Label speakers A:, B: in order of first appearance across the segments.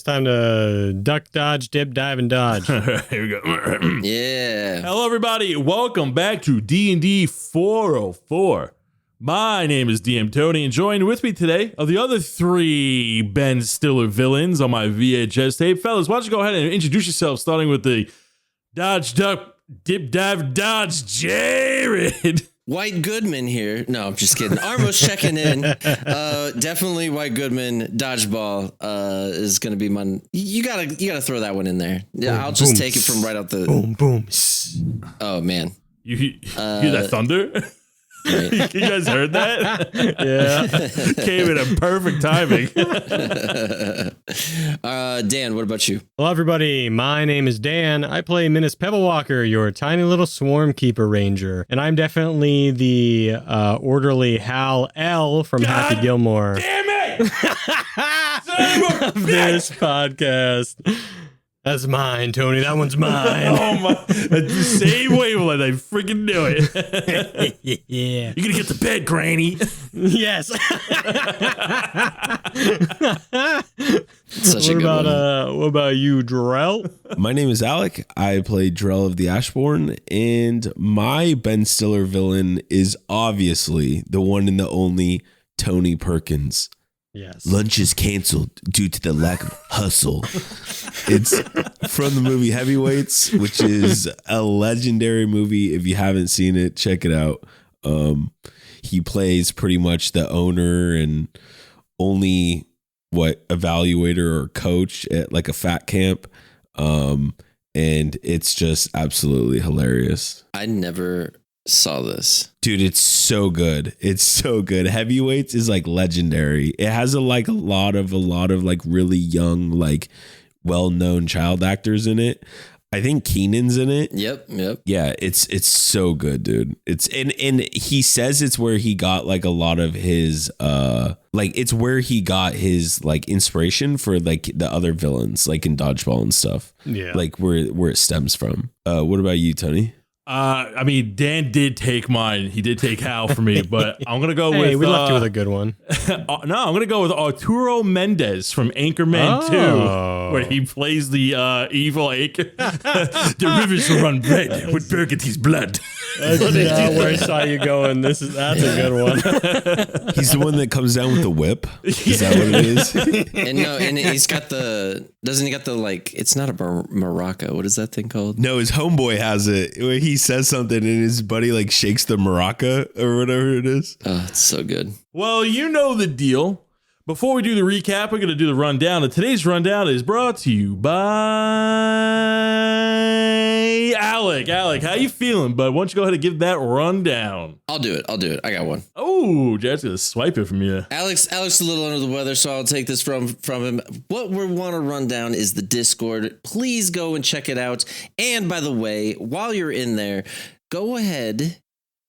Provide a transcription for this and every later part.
A: it's time to duck, dodge, dip, dive, and dodge.
B: Here we go.
C: Yeah.
B: Hello, everybody. Welcome back to DND404. My name is DM Tony, and joined with me today are the other three Ben Stiller villains on my VHS tape. Fellas, why don't you go ahead and introduce yourself, starting with the dodge, duck, dip, dive, dodge, Jared.
C: White Goodman here. No, I'm just kidding. Armo's checking in. Definitely White Goodman. Dodgeball is going to be my. You gotta throw that one in there. Yeah,
A: Boom,
C: I'll just
A: boom,
C: take it from right out the.
A: Boom, boom.
C: Oh man.
B: You hear that thunder?
C: Right.
B: You guys heard that?
A: Yeah.
B: Came in a perfect timing.
C: Dan, what about you?
A: Hello, everybody. My name is Dan. I play Minas Pebblewalker, your tiny little swarm keeper ranger. And I'm definitely the orderly Hal L from Happy Gilmore
B: Damn it!
A: of this podcast. That's mine, Tony. That one's mine.
B: Oh my! The same wavelength. I freaking knew it.
A: Yeah.
B: You're gonna get to bed, Granny.
A: Yes.
C: Such a good one.
A: What about you, Drell?
D: My name is Alec. I play Drell of the Ashbourne, and my Ben Stiller villain is obviously the one and the only Tony Perkins.
A: Yes.
D: Lunch is canceled due to the lack of hustle. It's from the movie Heavyweights, which is a legendary movie. If you haven't seen it, check it out. He plays pretty much the owner and only evaluator or coach at like a fat camp. And it's just absolutely hilarious.
C: I never saw this.
D: Dude, it's so good. It's so good. Heavyweights is like legendary. It has a lot of like really young, like well-known child actors in it. I think Keenan's in it.
C: Yep.
D: Yeah, it's so good, dude. It's and he says it's where he got like a lot of his it's where he got his like inspiration for like the other villains, like in Dodgeball and stuff.
A: Yeah.
D: Like where it stems from. What about you, Tony?
B: I mean, Dan did take mine. He did take Hal for me, but I'm gonna go with.
A: Hey, we left you with a good one.
B: No, I'm gonna go with Arturo Mendez from Anchorman 2, where he plays the evil Anchor. The rivers will run red with Burgundy's blood.
A: That's not where I saw you going. That's a good one.
D: He's the one that comes down with the whip. Is that what it is?
C: And he's got doesn't he got the like? It's not a maraca. What is that thing called?
D: No, his homeboy has it. Where he says something and his buddy like shakes the maraca or whatever it is.
C: Oh, it's so good.
B: Well, you know the deal. Before we do the recap, we're going to do the rundown. And today's rundown is brought to you by Alec. Alec, how you feeling, bud? Why don't you go ahead and give that rundown?
C: I'll do it. I got one.
B: Oh, Jared's going to swipe it from you.
C: Alex is a little under the weather, so I'll take this from him. What we want to run down is the Discord. Please go and check it out. And by the way, while you're in there, go ahead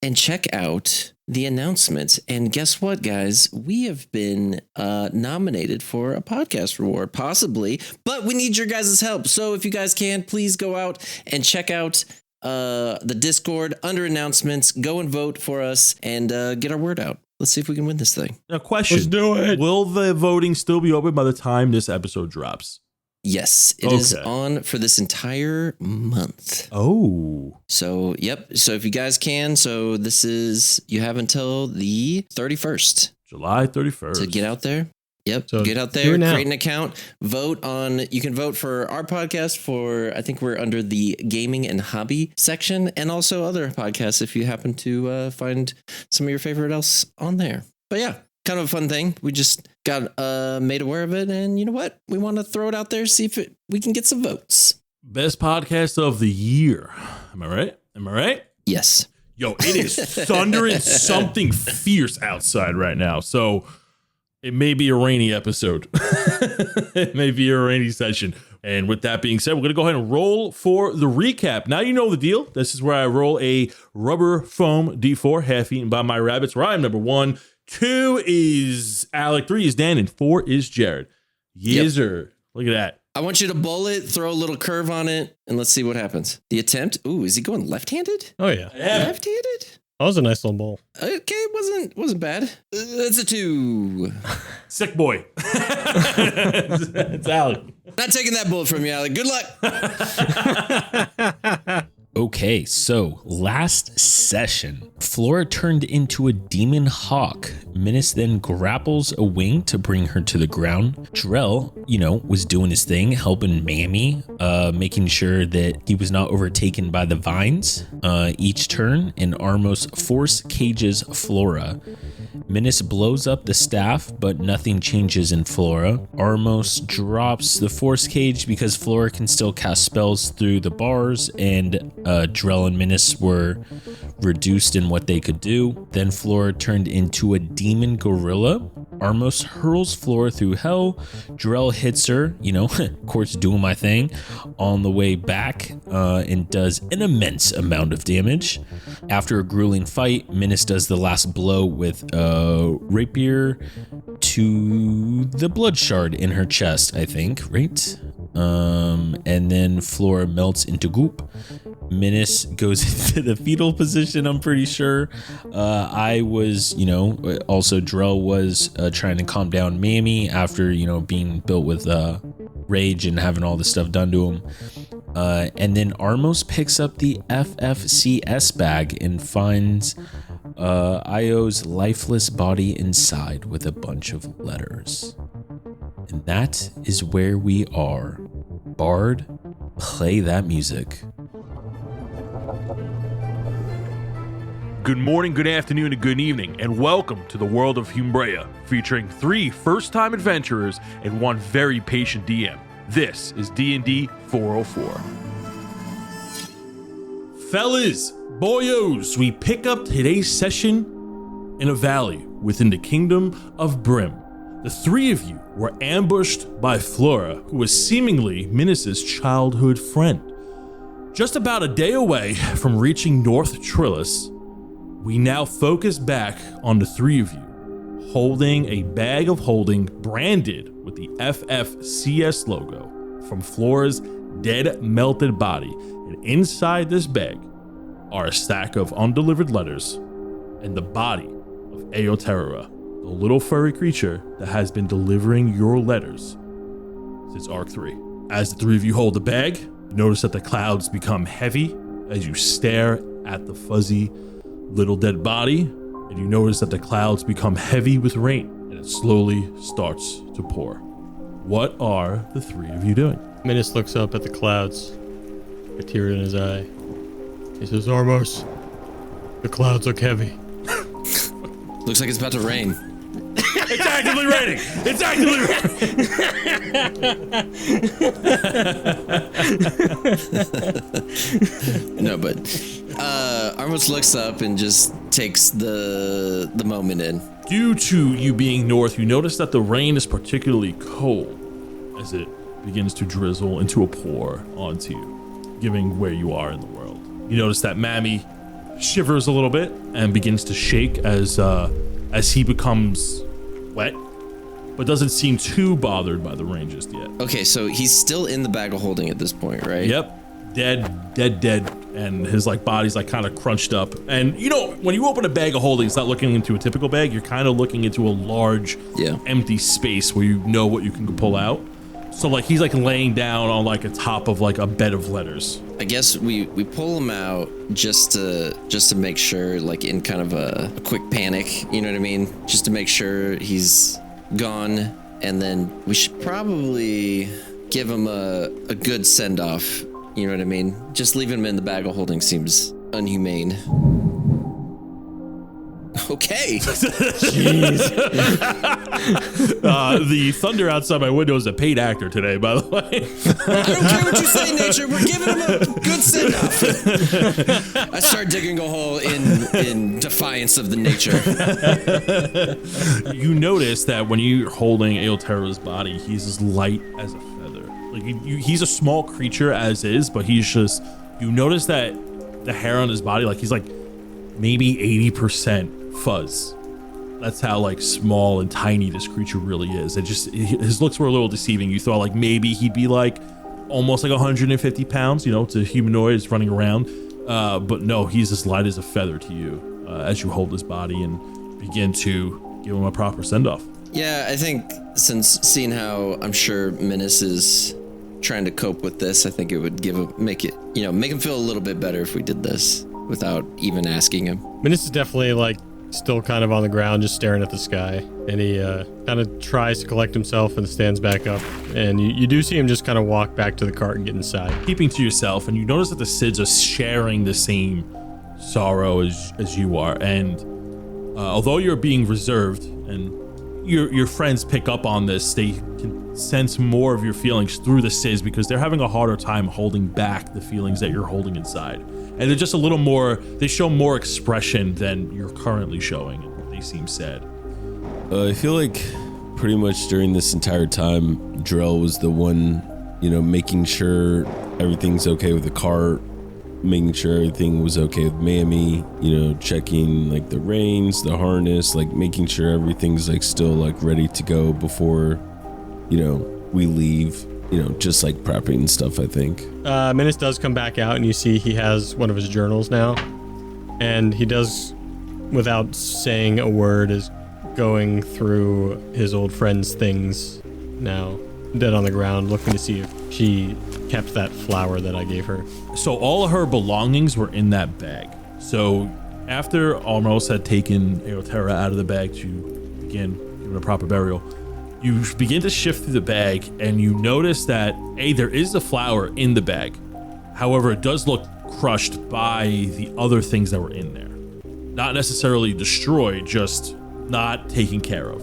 C: and check out the announcements. And guess what, guys? We have been nominated for a podcast reward, possibly, but we need your guys' help. So if you guys can, please go out and check out the Discord under announcements. Go and vote for us and get our word out. Let's see if we can win this thing.
B: Now, question.
A: Let's do it.
B: Will the voting still be open by the time this episode drops?
C: Yes, it is on for this entire month.
B: Oh.
C: So, yep. So if you guys can, you have until the 31st.
B: July 31st.
C: To get out there. Yep.
A: So
C: get out there, create an account, you can vote for our podcast I think we're under the gaming and hobby section, and also other podcasts if you happen to find some of your favorite else on there. But yeah, kind of a fun thing. We just got made aware of it, and you know what? We want to throw it out there, see if we can get some votes.
B: Best podcast of the year. Am I right?
C: Yes.
B: Yo, it is thundering something fierce outside right now. So it may be a rainy episode. It may be a rainy session. And with that being said, we're going to go ahead and roll for the recap. Now you know the deal. This is where I roll a rubber foam D4, half eaten by my rabbits, where I'm number 1. 2 is Alec, 3 is Dan, and 4 is Jared. Yeezer. Look at that.
C: I want you to bowl it, throw a little curve on it, and let's see what happens. The attempt. Ooh, is he going left-handed?
A: Oh, yeah.
C: Left-handed?
A: That was a nice little bowl.
C: Okay, wasn't bad. It's a 2.
B: Sick boy. It's Alec.
C: Not taking that bullet from you, Alec. Good luck.
E: Okay, so last session, Flora turned into a demon hawk. Minus then grapples a wing to bring her to the ground. Drell, was doing his thing, helping Mammy, making sure that he was not overtaken by the vines each turn, and Armos force cages Flora. Minus blows up the staff, but nothing changes in Flora. Armos drops the force cage because Flora can still cast spells through the bars, and Drell and Minus were reduced in what they could do. Then Flora turned into a demon gorilla. Armos hurls Flora through hell. Drell hits her, of course doing my thing, on the way back, and does an immense amount of damage. After a grueling fight, Minus does the last blow with a rapier to the Bloodshard in her chest, I think, right? And then Flora melts into goop. Minus goes into the fetal position, I'm pretty sure. I was, also Drell was trying to calm down Mammy after, being built with rage and having all this stuff done to him. And then Armos picks up the FFCS bag and finds Io's lifeless body inside with a bunch of letters. And that is where we are. Bard, play that music.
B: Good morning, good afternoon, and good evening, and welcome to the world of Humbrea, featuring 3 first-time adventurers and 1 very patient DM. This is DND404. Fellas, boyos, we pick up today's session in a valley within the kingdom of Brim. The 3 of you were ambushed by Flora, who was seemingly Minus's childhood friend. Just about a day away from reaching North Trillis, we now focus back on the 3 of you, holding a bag of holding branded with the FFCS logo from Flora's dead, melted body. And inside this bag are a stack of undelivered letters and the body of Aoterra, the little furry creature that has been delivering your letters since Arc 3. As the 3 of you hold the bag, you notice that the clouds become heavy as you stare at the fuzzy little dead body, and you notice that the clouds become heavy with rain, and it slowly starts to pour. What are the 3 of you doing?
A: Minus looks up at the clouds, a tear in his eye. He says, Armos, the clouds look heavy.
C: Looks like it's about to rain.
B: It's actively raining! It's actively raining!
C: No, but Armos looks up and just takes the moment in.
B: Due to you being north, you notice that the rain is particularly cold as it begins to drizzle into a pour onto you, given where you are in the world. You notice that Mammy shivers a little bit and begins to shake as he becomes wet, but doesn't seem too bothered by the rain just yet.
C: Okay, so he's still in the bag of holding at this point, right?
B: Yep, dead, and his body's kind of crunched up. And when you open a bag of holding, it's not looking into a typical bag. You're kind of looking into a large, empty space where you know what you can pull out. So he's laying down on a top of a bed of letters.
C: I guess we pull him out just to make sure, in kind of a quick panic, you know what I mean? Just to make sure he's gone, and then we should probably give him a good send-off, you know what I mean? Just leaving him in the bag of holding seems unhumane. Okay.
A: Jeez.
B: The thunder outside my window is a paid actor today, by the way.
C: I don't care what you say, nature. We're giving him a good send-off. I start digging a hole in defiance of the nature.
B: You notice that when you're holding Aoterra's body, he's as light as a feather. He's a small creature as is, but he's just, you notice that the hair on his body, he's maybe 80% fuzz. That's how small and tiny this creature really is. His looks were a little deceiving. You thought maybe he'd be almost 150 pounds, to humanoids running around. But no, he's as light as a feather to you as you hold his body and begin to give him a proper send-off.
C: Yeah, I think since seeing how I'm sure Minus is trying to cope with this. I think it would make him feel a little bit better if we did this without even asking him.
A: Minus is definitely like still kind of on the ground, just staring at the sky. And he kind of tries to collect himself and stands back up. And you do see him just kind of walk back to the cart and get inside.
B: Keeping to yourself, and you notice that the Sids are sharing the same sorrow as you are. And although you're being reserved and your friends pick up on this, they can sense more of your feelings through the Sids because they're having a harder time holding back the feelings that you're holding inside. And they're just a little more, they show more expression than you're currently showing. They seem sad.
D: I feel like pretty much during this entire time, Drell was the one, making sure everything's okay with the cart, making sure everything was okay with Mammy, checking like the reins, the harness, like making sure everything's like still like ready to go before, we leave, just like prepping and stuff, I think.
A: Minus does come back out and you see he has one of his journals now. And he does, without saying a word, is going through his old friend's things now, dead on the ground, looking to see if she kept that flower that I gave her.
B: So all of her belongings were in that bag. So after Almros had taken Eoterra out of the bag to begin giving a proper burial, you begin to shift through the bag and you notice that there is the flower in the bag. However, it does look crushed by the other things that were in there. Not necessarily destroyed, just not taken care of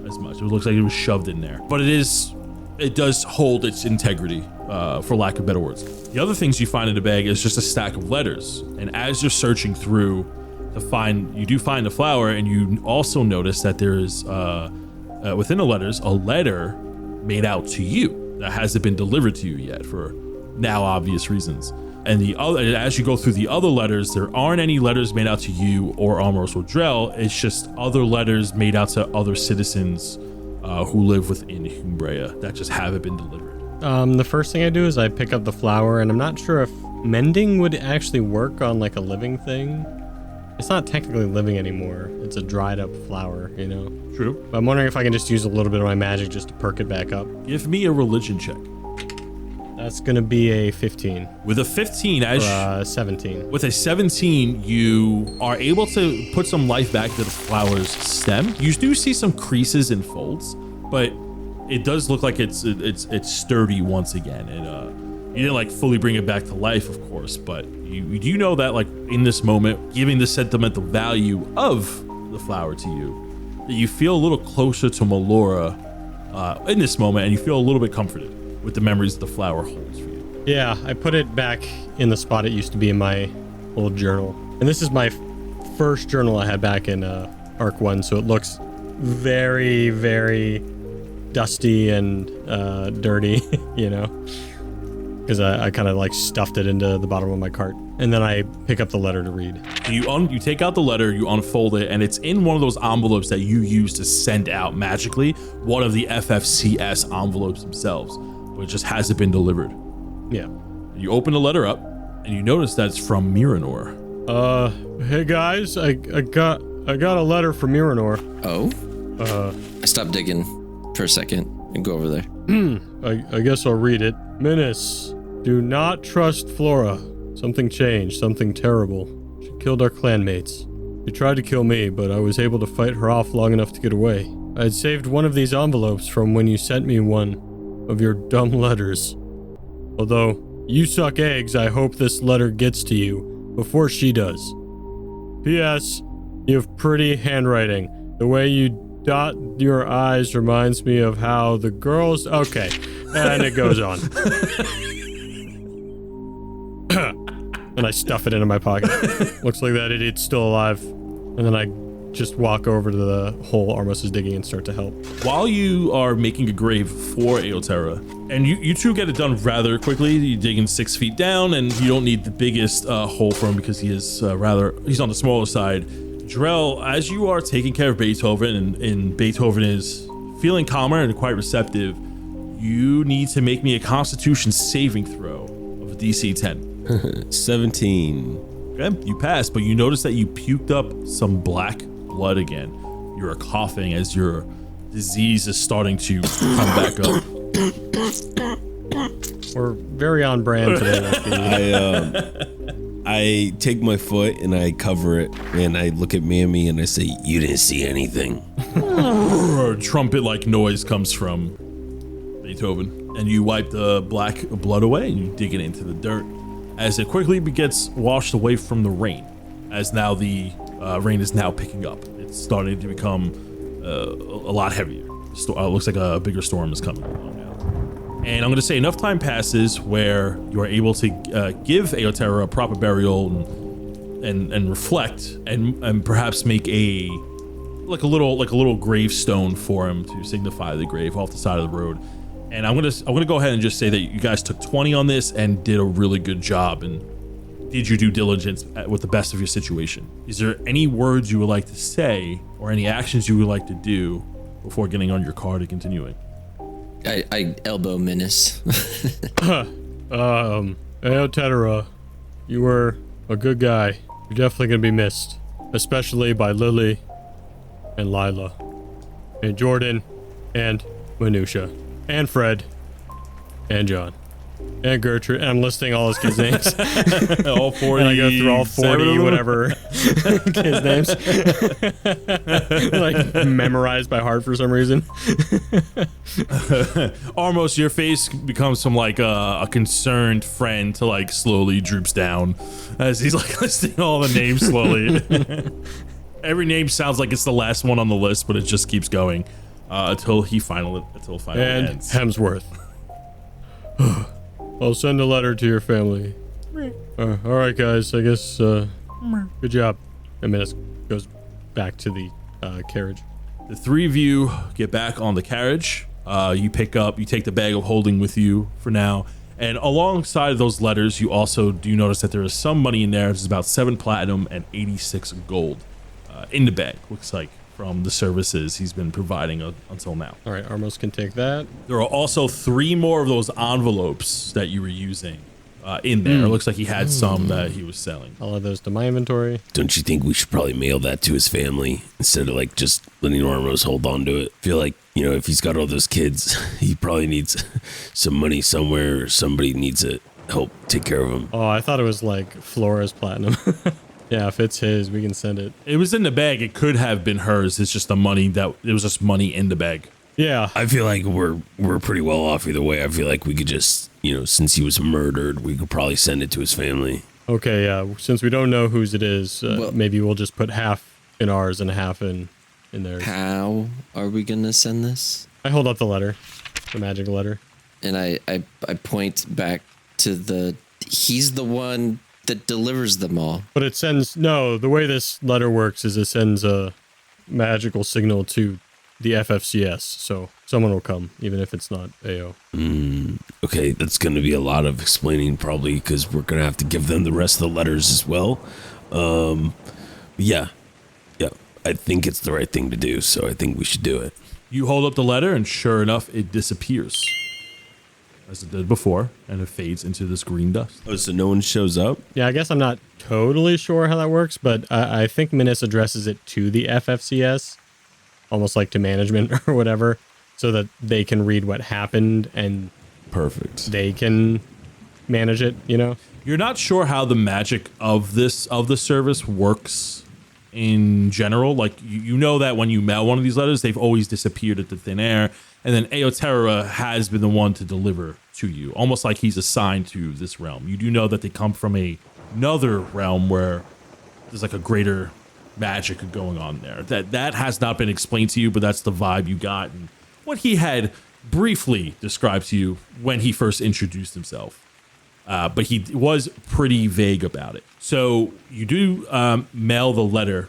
B: as much. It looks like it was shoved in there, but it does hold its integrity, for lack of better words. The other things you find in the bag is just a stack of letters. And as you're searching through you do find the flower, and you also notice that there is, within the letters, a letter made out to you that hasn't been delivered to you yet for now obvious reasons. And as you go through the other letters, there aren't any letters made out to you or Almros or Drell. It's just other letters made out to other citizens who live within Humbrea that just haven't been delivered.
A: The first thing I do is I pick up the flower, and I'm not sure if mending would actually work on like a living thing. It's not technically living anymore. It's a dried up flower,
B: True.
A: But I'm wondering if I can just use a little bit of my magic just to perk it back up.
B: Give me a religion check.
A: That's gonna be a 15.
B: With a 15,
A: 17.
B: With a 17, you are able to put some life back to the flower's stem. You do see some creases and folds, but it does look like it's sturdy once again. And you didn't like fully bring it back to life, of course, but you do know that like in this moment, giving the sentimental value of the flower to you, that you feel a little closer to Melora in this moment, and you feel a little bit comforted with the memories that the flower holds for you.
A: Yeah, I put it back in the spot it used to be in my old journal. And this is my first journal I had back in Arc 1, so it looks very, very dusty and dirty, because I kind of like stuffed it into the bottom of my cart. And then I pick up the letter to read.
B: You take out the letter, you unfold it, and it's in one of those envelopes that you use to send out magically, one of the FFCS envelopes themselves, but it just hasn't been delivered.
A: Yeah.
B: You open the letter up, and you notice that it's from Miranor.
A: Hey guys, I got a letter from Miranor.
C: Oh? I stopped digging for a second and go over there.
A: I guess I'll read it. Minis, do not trust Flora. Something changed, something terrible. She killed our clanmates. She tried to kill me, but I was able to fight her off long enough to get away. I had saved one of these envelopes from when you sent me one of your dumb letters. Although you suck eggs, I hope this letter gets to you before she does. P.S. You have pretty handwriting. The way you dot your I's reminds me of how the girls... Okay, and it goes on. And I stuff it into my pocket. Looks like that idiot's still alive. And then I just walk over to the hole Armos is digging and start to help.
B: While you are making a grave for Eoterra, and you two get it done rather quickly, you dig in 6 feet down, and you don't need the biggest hole for him because he is he's on the smaller side. Drell, as you are taking care of Beethoven, and Beethoven is feeling calmer and quite receptive, you need to make me a Constitution saving throw of a DC 10.
D: 17.
B: Okay, you pass, but you notice that you puked up some black blood again. You're coughing as your disease is starting to come back up.
A: We're very on brand today. With the,
D: I take my foot and I cover it, and I look at Mammy and I say, "You didn't see anything."
B: Trumpet-like noise comes from Beethoven, and you wipe the black blood away and you dig it into the dirt as it quickly gets washed away from the rain, as now the rain is now picking up. It's starting to become a lot heavier. Looks like a bigger storm is coming along now. And I'm going to say enough time passes where you are able to give Aoterra a proper burial and reflect and perhaps make a little gravestone for him to signify the grave off the side of the road. And I'm gonna go ahead and just say that you guys took 20 on this and did a really good job and did your due diligence with the best of your situation. Is there any words you would like to say or any actions you would like to do before getting on your car to continuing?
C: I elbow Menace.
A: Aoterra, you were a good guy. You're definitely gonna be missed, especially by Lily and Lila and Jordan and Minutia and Fred and John and Gertrude. And I'm listing all his kids' names.
B: All 40.
A: And I go through all 40 whatever kids' names. Like memorized by heart for some reason.
B: Almost your face becomes from like a concerned friend to like slowly droops down as he's like listing all the names slowly. Every name sounds like it's the last one on the list, but it just keeps going until finally
A: and
B: ends.
A: Hemsworth. I'll send a letter to your family. All right, guys. I guess good job. And Menace goes back to the carriage.
B: The three of you get back on the carriage. You take the bag of holding with you for now. And alongside those letters, you also do notice that there is some money in there. It's about 7 platinum and 86 gold in the bag. Looks like from the services he's been providing until now.
A: All right, Armos can take that.
B: There are also 3 more of those envelopes that you were using in there. It looks like he had some that he was selling.
A: I'll add those to my inventory.
D: Don't you think we should probably mail that to his family instead of like just letting Armos hold on to it? I feel like, if he's got all those kids, he probably needs some money somewhere, or somebody needs to help take care of him.
A: Oh, I thought it was like Flora's platinum. Yeah, if it's his, we can send it.
B: It was in the bag. It could have been hers. It's just the money it was just money in the bag.
A: Yeah.
D: I feel like we're pretty well off either way. I feel like we could just, since he was murdered, we could probably send it to his family.
A: Okay, yeah. Since we don't know whose it is, maybe we'll just put half in ours and half in theirs.
C: How are we gonna send this?
A: I hold up the letter, the magic letter.
C: And I point back to he's the one that delivers them all.
A: But it sends, the way this letter works is it sends a magical signal to the FFCS. So someone will come, even if it's not AO.
D: Okay, that's going to be a lot of explaining probably because we're going to have to give them the rest of the letters as well. Yeah, I think it's the right thing to do. So I think we should do it.
B: You hold up the letter and sure enough, it disappears. As it did before, and it fades into this green dust.
D: Oh, so no one shows up?
A: Yeah, I guess I'm not totally sure how that works, but I think Menace addresses it to the FFCS, almost like to management or whatever, so that they can read what happened and
D: Perfect.
A: They can manage it,
B: You're not sure how the magic of the service works in general. Like, you know that when you mail one of these letters, they've always disappeared into thin air. And then Aoterra has been the one to deliver to you, almost like he's assigned to this realm. You do know that they come from another realm where there's like a greater magic going on there. That has not been explained to you, but that's the vibe you got and what he had briefly described to you when he first introduced himself. But he was pretty vague about it. So you do mail the letter,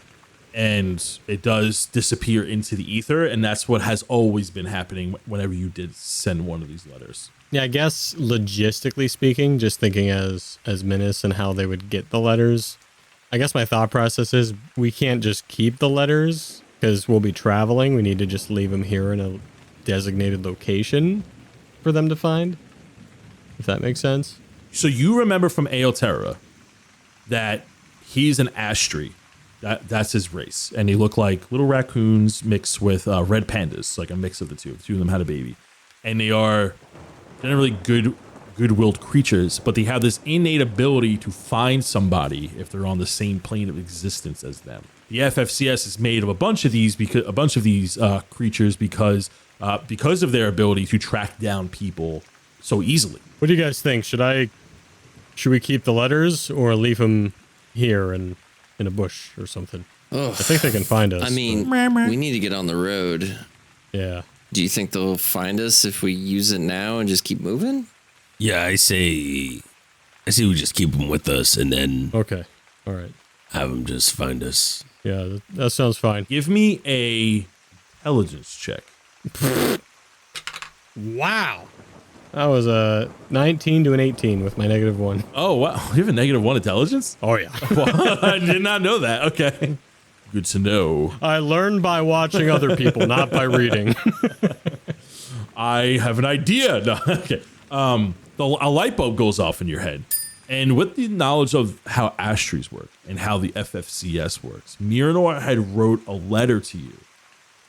B: and it does disappear into the ether, and that's what has always been happening whenever you did send one of these letters.
A: Yeah, I guess logistically speaking, just thinking as Menace and how they would get the letters, I guess my thought process is we can't just keep the letters because we'll be traveling. We need to just leave them here in a designated location for them to find, if that makes sense.
B: So you remember from Aoterra that he's an Astri. That's his race. And they look like little raccoons mixed with red pandas, like a mix of the two. The two of them had a baby. And they are generally good-willed creatures, but they have this innate ability to find somebody if they're on the same plane of existence as them. The FFCS is made of a bunch of these creatures because of their ability to track down people so easily.
A: What do you guys think? Should we keep the letters or leave them here in a bush or something?
C: Oh,
A: I think they can find us.
C: I mean, we need to get on the road.
A: Yeah.
C: Do you think they'll find us if we use it now and just keep moving?
D: Yeah, I say we just keep them with us and then
A: Okay. All right.
D: have them just find us.
A: Yeah, that sounds fine.
B: Give me a intelligence check.
A: Wow. That was a 19 to an 18 with my -1.
B: Oh, wow. You have a -1 intelligence?
A: Oh, yeah.
B: Well, I did not know that. Okay. Good to know.
A: I learned by watching other people, not by reading.
B: I have an idea. No, okay. A light bulb goes off in your head. And with the knowledge of how ash trees work and how the FFCS works, Miranor had wrote a letter to you.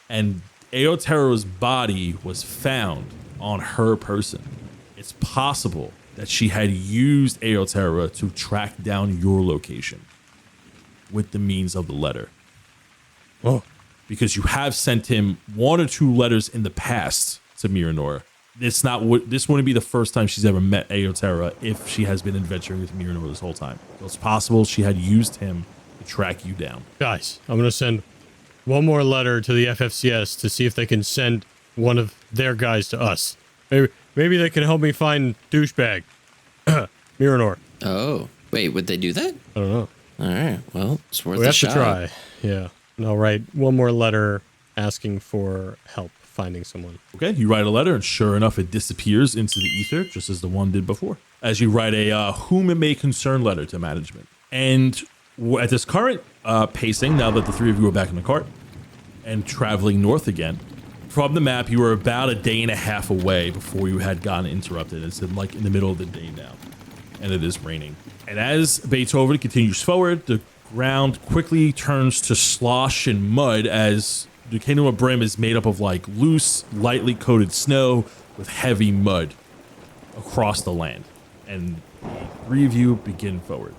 B: And Aotero's body was found on her person. It's possible that she had used Aotero to track down your location with the means of the letter.
A: Oh.
B: Because you have sent him 1 or 2 letters in the past to Miranor. This wouldn't be the first time she's ever met Aotera if she has been adventuring with Miranor this whole time. So it's possible she had used him to track you down.
A: Guys, I'm going to send one more letter to the FFCS to see if they can send one of their guys to us. Maybe they can help me find douchebag. Miranor.
C: Oh, wait, would they do that?
A: I don't know.
C: All right, well, it's worth
A: We
C: a
A: have
C: shot.
A: to try. Yeah. And I'll write one more letter asking for help finding someone.
B: Okay, you write a letter, and sure enough, it disappears into the ether, just as the one did before. As you write a whom it may concern letter to management. And at this current pacing, now that the 3 of you are back in the cart and traveling north again, from the map, you were about a day and a half away before you had gotten interrupted. It's in the middle of the day now, and it is raining. And as Beethoven continues forward, the ground quickly turns to slosh and mud as the Kingdom of Brim is made up of loose, lightly coated snow with heavy mud across the land. And the 3 of you begin forward.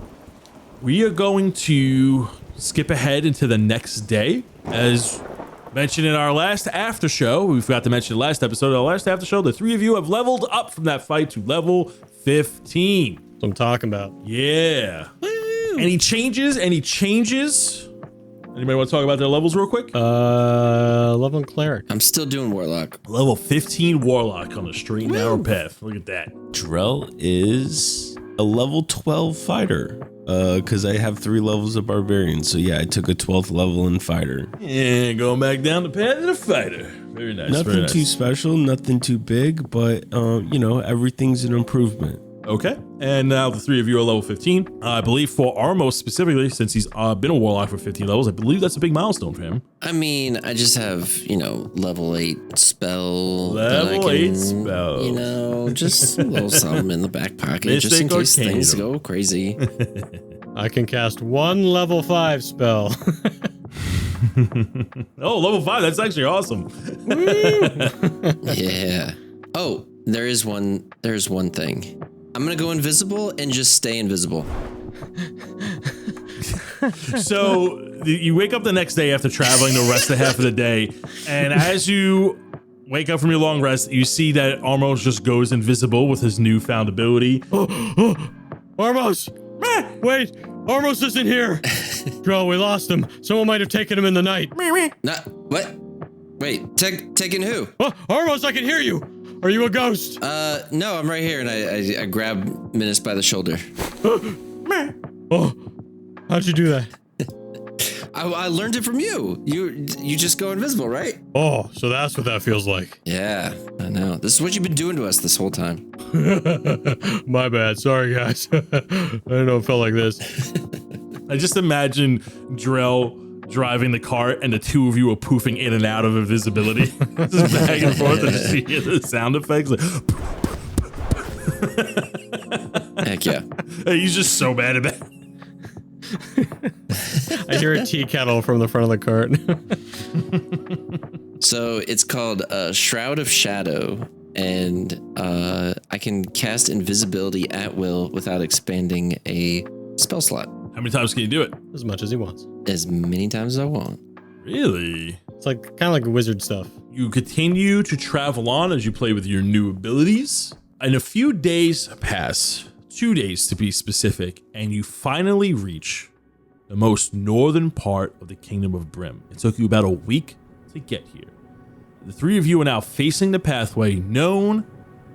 B: We are going to skip ahead into the next day. As mentioned in our last after show, we forgot to mention the last episode. Our last after show, the 3 of you have leveled up from that fight to level 15.
A: That's what I'm talking about.
B: Yeah. Any changes? Anybody want to talk about their levels real quick?
A: Level Cleric.
C: I'm still doing Warlock.
B: Level 15 Warlock on the straight and narrow path. Look at that.
D: Drell is a level 12 fighter. Because I have 3 levels of barbarian. So yeah, I took a 12th level in fighter.
B: Yeah, going back down the path of the fighter. Very nice.
D: Nothing
B: very nice.
D: too special, nothing too big, but everything's an improvement.
B: Okay. And now the 3 of you are level 15. I believe for Armos specifically, since he's been a Warlock for 15 levels, I believe that's a big milestone for him.
C: I mean, I just have, level 8 spell.
B: Level 8 spell.
C: Just a little something in the back pocket just in
B: Mystic
C: case things
B: Arcanum.
C: go crazy.
A: I can cast 1 level 5 spell.
B: Oh, level 5. That's actually awesome.
C: Yeah. Oh, there's one thing. I'm going to go invisible and just stay invisible.
B: So you wake up the next day after traveling the rest of the half of the day, and as you wake up from your long rest, you see that Armos just goes invisible with his newfound ability.
A: Armos! Wait! Armos isn't here! Drell, we lost him. Someone might have taken him in the night.
C: What? Wait, taking who?
A: Oh, Armos, I can hear you! Are you a ghost?
C: No, I'm right here, and I grab Menace by the shoulder.
A: Oh, how'd you do that?
C: I learned it from you. You just go invisible, right?
A: Oh, so that's what that feels like.
C: Yeah, I know. This is what you've been doing to us this whole time.
A: My bad. Sorry, guys. I didn't know it felt like this.
B: I just imagine Drell driving the cart and the 2 of you are poofing in and out of invisibility. Just back and forth and just hear the sound effects.
C: Heck yeah.
B: He's just so bad at that.
A: I hear a tea kettle from the front of the cart.
C: So it's called Shroud of Shadow, and I can cast invisibility at will without expanding a spell slot.
B: How many times can you do it?
A: As much as he wants.
C: As many times as I want.
B: Really?
A: It's like kind of like wizard stuff.
B: You continue to travel on as you play with your new abilities. And a few days pass, 2 days to be specific, and you finally reach the most northern part of the Kingdom of Brim. It took you about a week to get here. The three of you are now facing the pathway known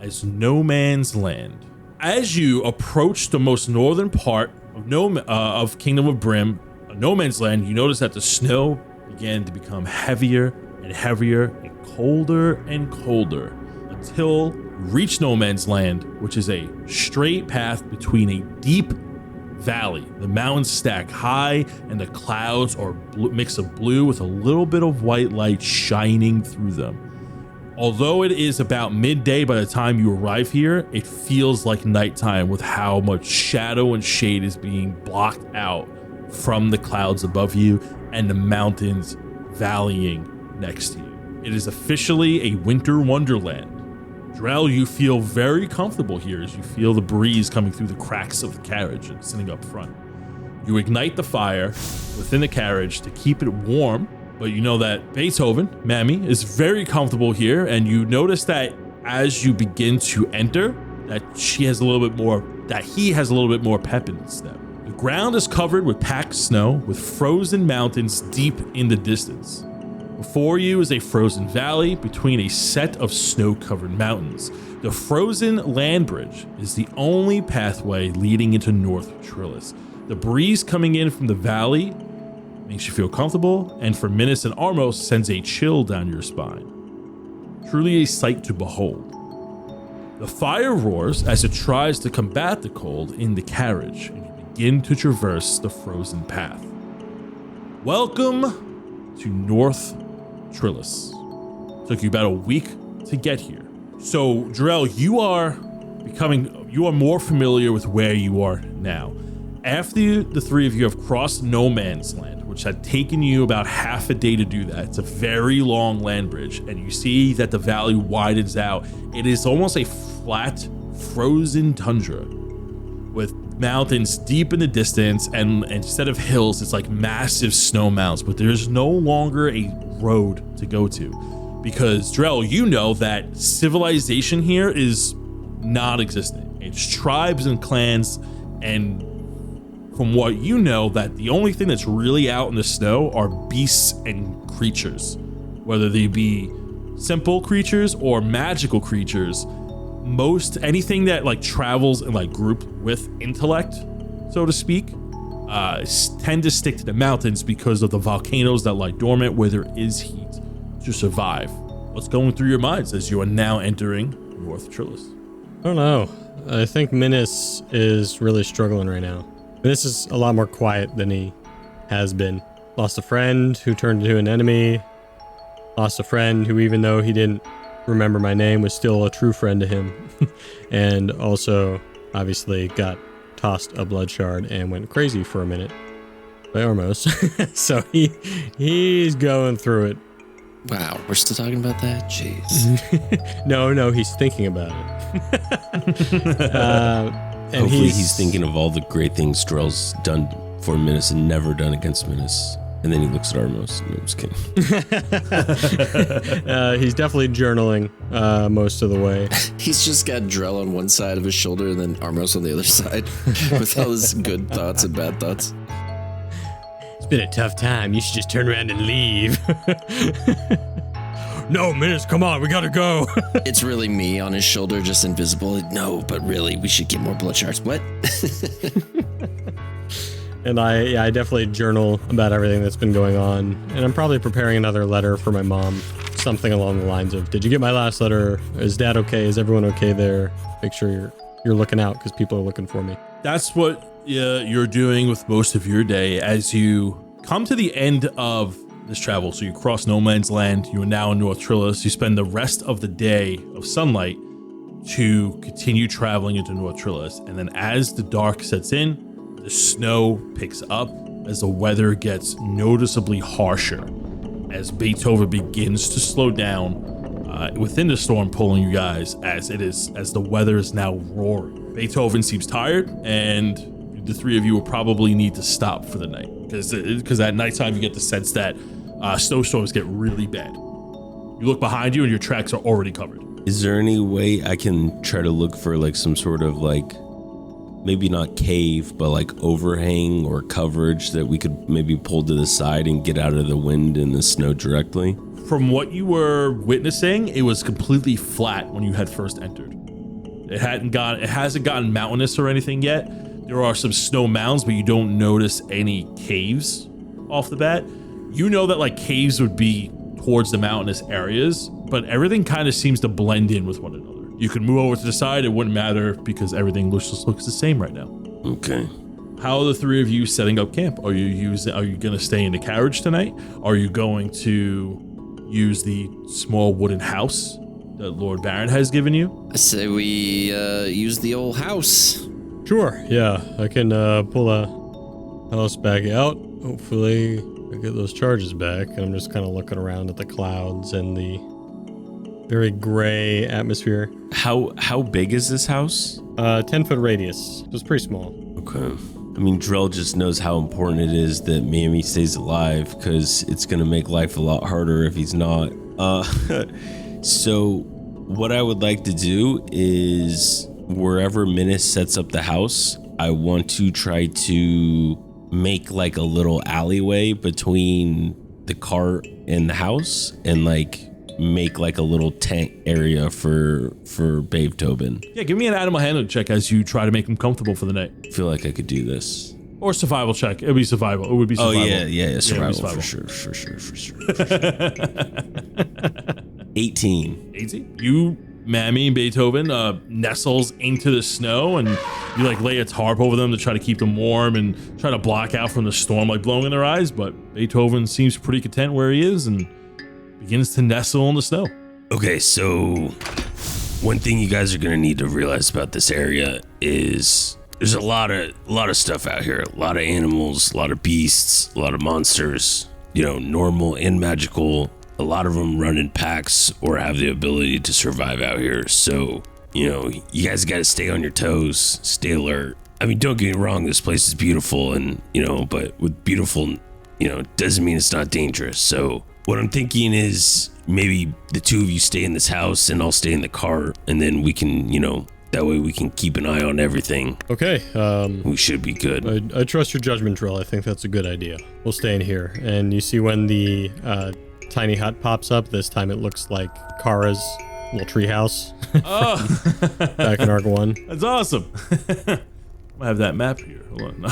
B: as No Man's Land. As you approach the most northern part of Kingdom of Brim, No Man's Land, you notice that the snow began to become heavier and heavier and colder until you reach No Man's Land, which is a straight path between a deep valley. The mountains stack high and the clouds are mix of blue with a little bit of white light shining through them. Although it is about midday by the time you arrive here, it feels like nighttime with how much shadow and shade is being blocked out from the clouds above you and the mountains valleying next to you. It is officially a winter wonderland. Drell, you feel very comfortable here as you feel the breeze coming through the cracks of the carriage and sitting up front. You ignite the fire within the carriage to keep it warm, but you know that Beethoven, Mammy, is very comfortable here, and you notice that as you begin to enter, that he has a little bit more pep in his step. The ground is covered with packed snow, with frozen mountains deep in the distance. Before you is a frozen valley between a set of snow-covered mountains. The frozen land bridge is the only pathway leading into North Trillis. The breeze coming in from the valley makes you feel comfortable, and for Minas and Armos sends a chill down your spine. Truly a sight to behold. The fire roars as it tries to combat the cold in the carriage, and you begin to traverse the frozen path. Welcome to North Trillis. Took you about a week to get here. So, Drell, you are more familiar with where you are now. After the three of you have crossed No Man's Land, which had taken you about half a day to do that, it's a very long land bridge, and you see that the valley widens out. It is almost a flat, frozen tundra with mountains deep in the distance, and instead of hills, it's like massive snow mounds, but there's no longer a road to go to. Because, Drell, you know that civilization here is non-existent. It's tribes and clans, and from what you know, that the only thing that's really out in the snow are beasts and creatures, whether they be simple creatures or magical creatures. Anything that like travels in like group with intellect, so to speak, tend to stick to the mountains because of the volcanoes that lie dormant where there is heat to survive. What's going through your minds as you are now entering North Trillis?
A: I don't know. I think Minas is really struggling right now. This is a lot more quiet than he has been. Lost a friend who turned into an enemy. Lost a friend who, even though he didn't remember my name, was still a true friend to him. And also, obviously, got tossed a Bloodshard and went crazy for a minute by Ormos. So he's going through it.
C: Wow, we're still talking about that? Jeez.
A: No, he's thinking about it. And
D: hopefully he's thinking of all the great things Drell's done for Minas and never done against Minas. And then he looks at Armos. No, I'm just kidding.
A: He's definitely journaling most of the way.
C: He's just got Drell on one side of his shoulder and then Armos on the other side with all his good thoughts and bad thoughts.
A: It's been a tough time. You should just turn around and leave. No, Minas, come on, we gotta go.
C: It's really me on his shoulder, just invisible. No, but really, we should get more Bloodshards. What?
A: And I definitely journal about everything that's been going on. And I'm probably preparing another letter for my mom. Something along the lines of, did you get my last letter? Is Dad okay? Is everyone okay there? Make sure you're looking out because people are looking for me.
B: That's what you're doing with most of your day as you come to the end of this travel. So you cross No Man's Land. You are now in North Trillis. You spend the rest of the day of sunlight to continue traveling into North Trillis. And then as the dark sets in, the snow picks up as the weather gets noticeably harsher. As Beethoven begins to slow down, within the storm, pulling you guys as the weather is now roaring. Beethoven seems tired, and the three of you will probably need to stop for the night because at nighttime you get the sense that snowstorms get really bad. You look behind you and your tracks are already covered.
D: Is there any way I can try to look for like some sort of like, maybe not cave, but like overhang or coverage that we could maybe pull to the side and get out of the wind and the snow directly?
B: From what you were witnessing, it was completely flat when you had first entered. It hasn't gotten mountainous or anything yet. There are some snow mounds, but you don't notice any caves off the bat. You know that like caves would be towards the mountainous areas, but everything kind of seems to blend in with one another. You can move over to the side, it wouldn't matter because everything looks the same right now.
D: Okay.
B: How are the three of you setting up camp? Are you gonna stay in the carriage tonight? Are you going to use the small wooden house that Lord Baron has given you?
C: I say we use the old house.
A: Sure, yeah. I can pull a house back out. Hopefully I get those charges back. I'm just kind of looking around at the clouds and the very gray atmosphere.
D: How big is this house?
A: 10-foot radius. So it's pretty small.
D: Okay. I mean, Drell just knows how important it is that Mammy stays alive because it's going to make life a lot harder if he's not. So what I would like to do is wherever Menace sets up the house, I want to try to make like a little alleyway between the cart and the house and like make like a little tent area for Beethoven.
B: Yeah, give me an animal handling check as you try to make him comfortable for the night.
D: I feel like I could do this.
B: Or survival check. It would be survival. It would be survival.
D: Oh yeah, survival,
B: survival.
D: for sure. 18.
B: 18. You, Mammy, and Beethoven nestles into the snow, and you like lay a tarp over them to try to keep them warm and try to block out from the storm like blowing in their eyes. But Beethoven seems pretty content where he is and begins to nestle in the snow.
D: Okay, so one thing you guys are gonna need to realize about this area is there's a lot of stuff out here. A lot of animals, a lot of beasts, a lot of monsters, normal and magical. A lot of them run in packs or have the ability to survive out here. So, you guys got to stay on your toes, stay alert. I mean, don't get me wrong, this place is beautiful and, but with beautiful, doesn't mean it's not dangerous. So what I'm thinking is maybe the two of you stay in this house and I'll stay in the car, and then we can, that way we can keep an eye on everything.
A: Okay.
D: We should be good.
A: I trust your judgment, Drill. I think that's a good idea. We'll stay in here. And you see when the tiny hut pops up, this time it looks like Kara's little treehouse.
B: Oh,
A: back in Arc 1.
B: That's awesome. I have that map here. Hold on.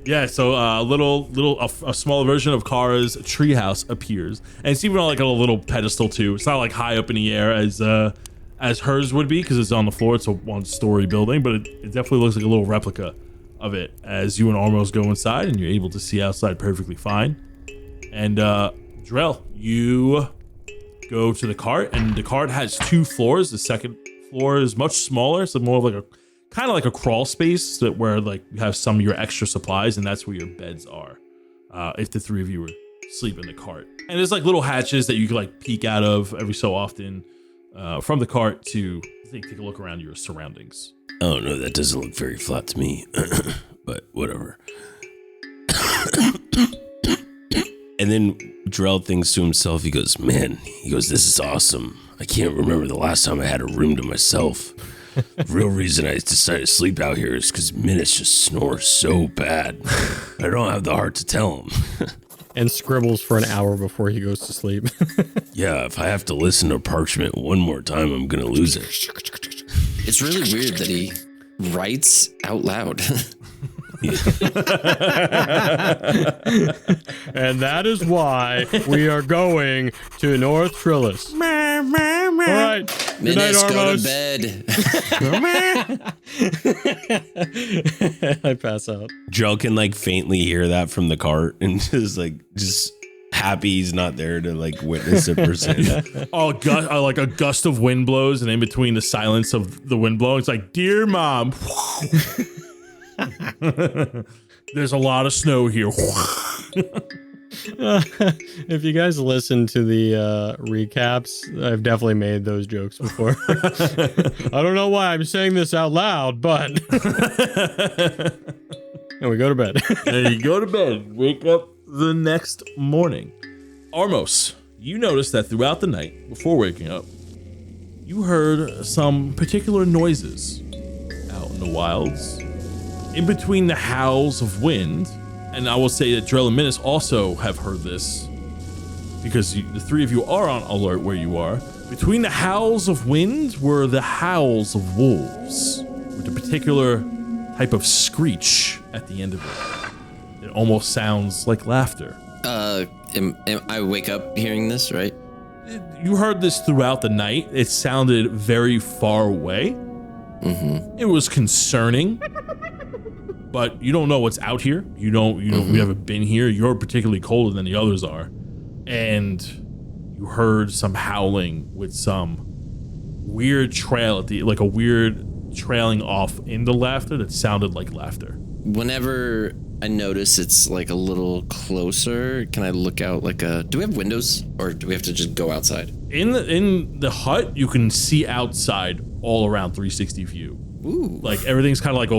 B: Yeah, so a small version of Kara's treehouse appears, and it's even on like a little pedestal too. It's not like high up in the air as hers would be because it's on the floor. It's a one-story building, but it definitely looks like a little replica of it. As you and Armos go inside, and you're able to see outside perfectly fine. And Drell, you go to the cart, and the cart has 2 floors. The second floor is much smaller, so more of like a crawl space where like you have some of your extra supplies, and that's where your beds are. If the 3 of you were sleep in the cart, and there's like little hatches that you can like peek out of every so often from the cart to take a look around your surroundings.
D: Oh no, that doesn't look very flat to me, but whatever. And then Drell thinks to himself, he goes, this is awesome. I can't remember the last time I had a room to myself. The real reason I decided to sleep out here is because Menace just snores so bad. I don't have the heart to tell him.
A: And scribbles for an hour before he goes to sleep.
D: Yeah, if I have to listen to parchment one more time, I'm going to lose it.
C: It's really weird that he writes out loud.
A: And that is why we are going to North Trillis. All right. Good night,
C: Menace, go
A: Armos.
C: to bed.
A: I pass out.
D: Drell can like faintly hear that from the cart and just happy he's not there to like witness it firsthand.
B: Like a gust of wind blows, and in between the silence of the wind blowing, it's like, "Dear Mom." There's a lot of snow here.
A: If you guys listen to the recaps, I've definitely made those jokes before. I don't know why I'm saying this out loud, but and we go to bed.
B: And you go to bed, wake up the next morning. Armos, you notice that throughout the night, before waking up, you heard some particular noises out in the wilds. In between the howls of wind, and I will say that Drell and Minus also have heard this, because the three of you are on alert where you are. Between the howls of wind were the howls of wolves, with a particular type of screech at the end of it. It almost sounds like laughter.
C: I wake up hearing this, right?
B: You heard this throughout the night. It sounded very far away. It was concerning, but you don't know what's out here. You haven't been here. You're particularly colder than the others are. And you heard some howling with some weird trail like a weird trailing off into laughter that sounded like laughter.
C: Whenever I notice it's like a little closer, can I look out do we have windows or do we have to just go outside?
B: In the hut, you can see outside all around 360 view.
C: Ooh.
B: Like everything's kind of like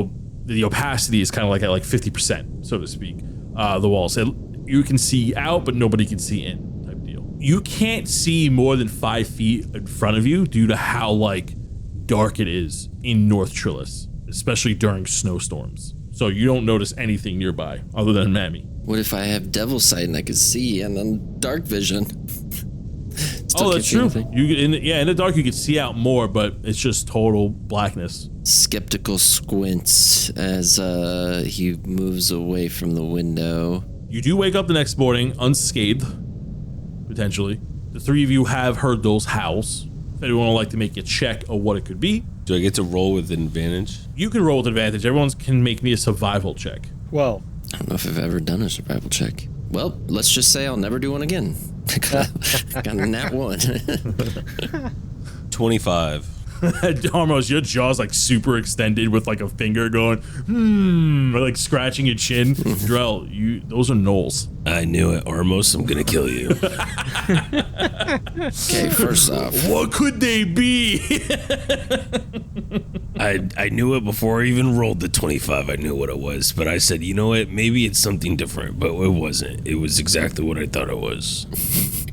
B: the opacity is kind of like at like 50%, so to speak. The walls. You can see out, but nobody can see in type deal. You can't see more than 5 feet in front of you due to how like dark it is in North Trillis, especially during snowstorms. So you don't notice anything nearby other than Mammy.
C: What if I have devil sight and I can see and then dark vision?
B: Oh, that's true. In the dark you can see out more, but it's just total blackness.
C: Skeptical squints as he moves away from the window.
B: You do wake up the next morning unscathed, potentially. The three of you have heard those howls. If anyone would like to make a check of what it could be.
D: Do I get to roll with advantage?
B: You can roll with advantage. Everyone can make me a survival check.
A: Well,
C: I don't know if I've ever done a survival check. Well, let's just say I'll never do one again. I got a nat 1.
D: 25.
B: Almost your jaw's like super extended with like a finger going, or like scratching your chin. Drell, those are gnolls.
D: I knew it, Armos. I'm gonna kill you.
C: Okay, first off,
B: What could they be?
D: I knew it before I even rolled the 25. I knew what it was, but I said, you know what? Maybe it's something different, but it wasn't. It was exactly what I thought it was.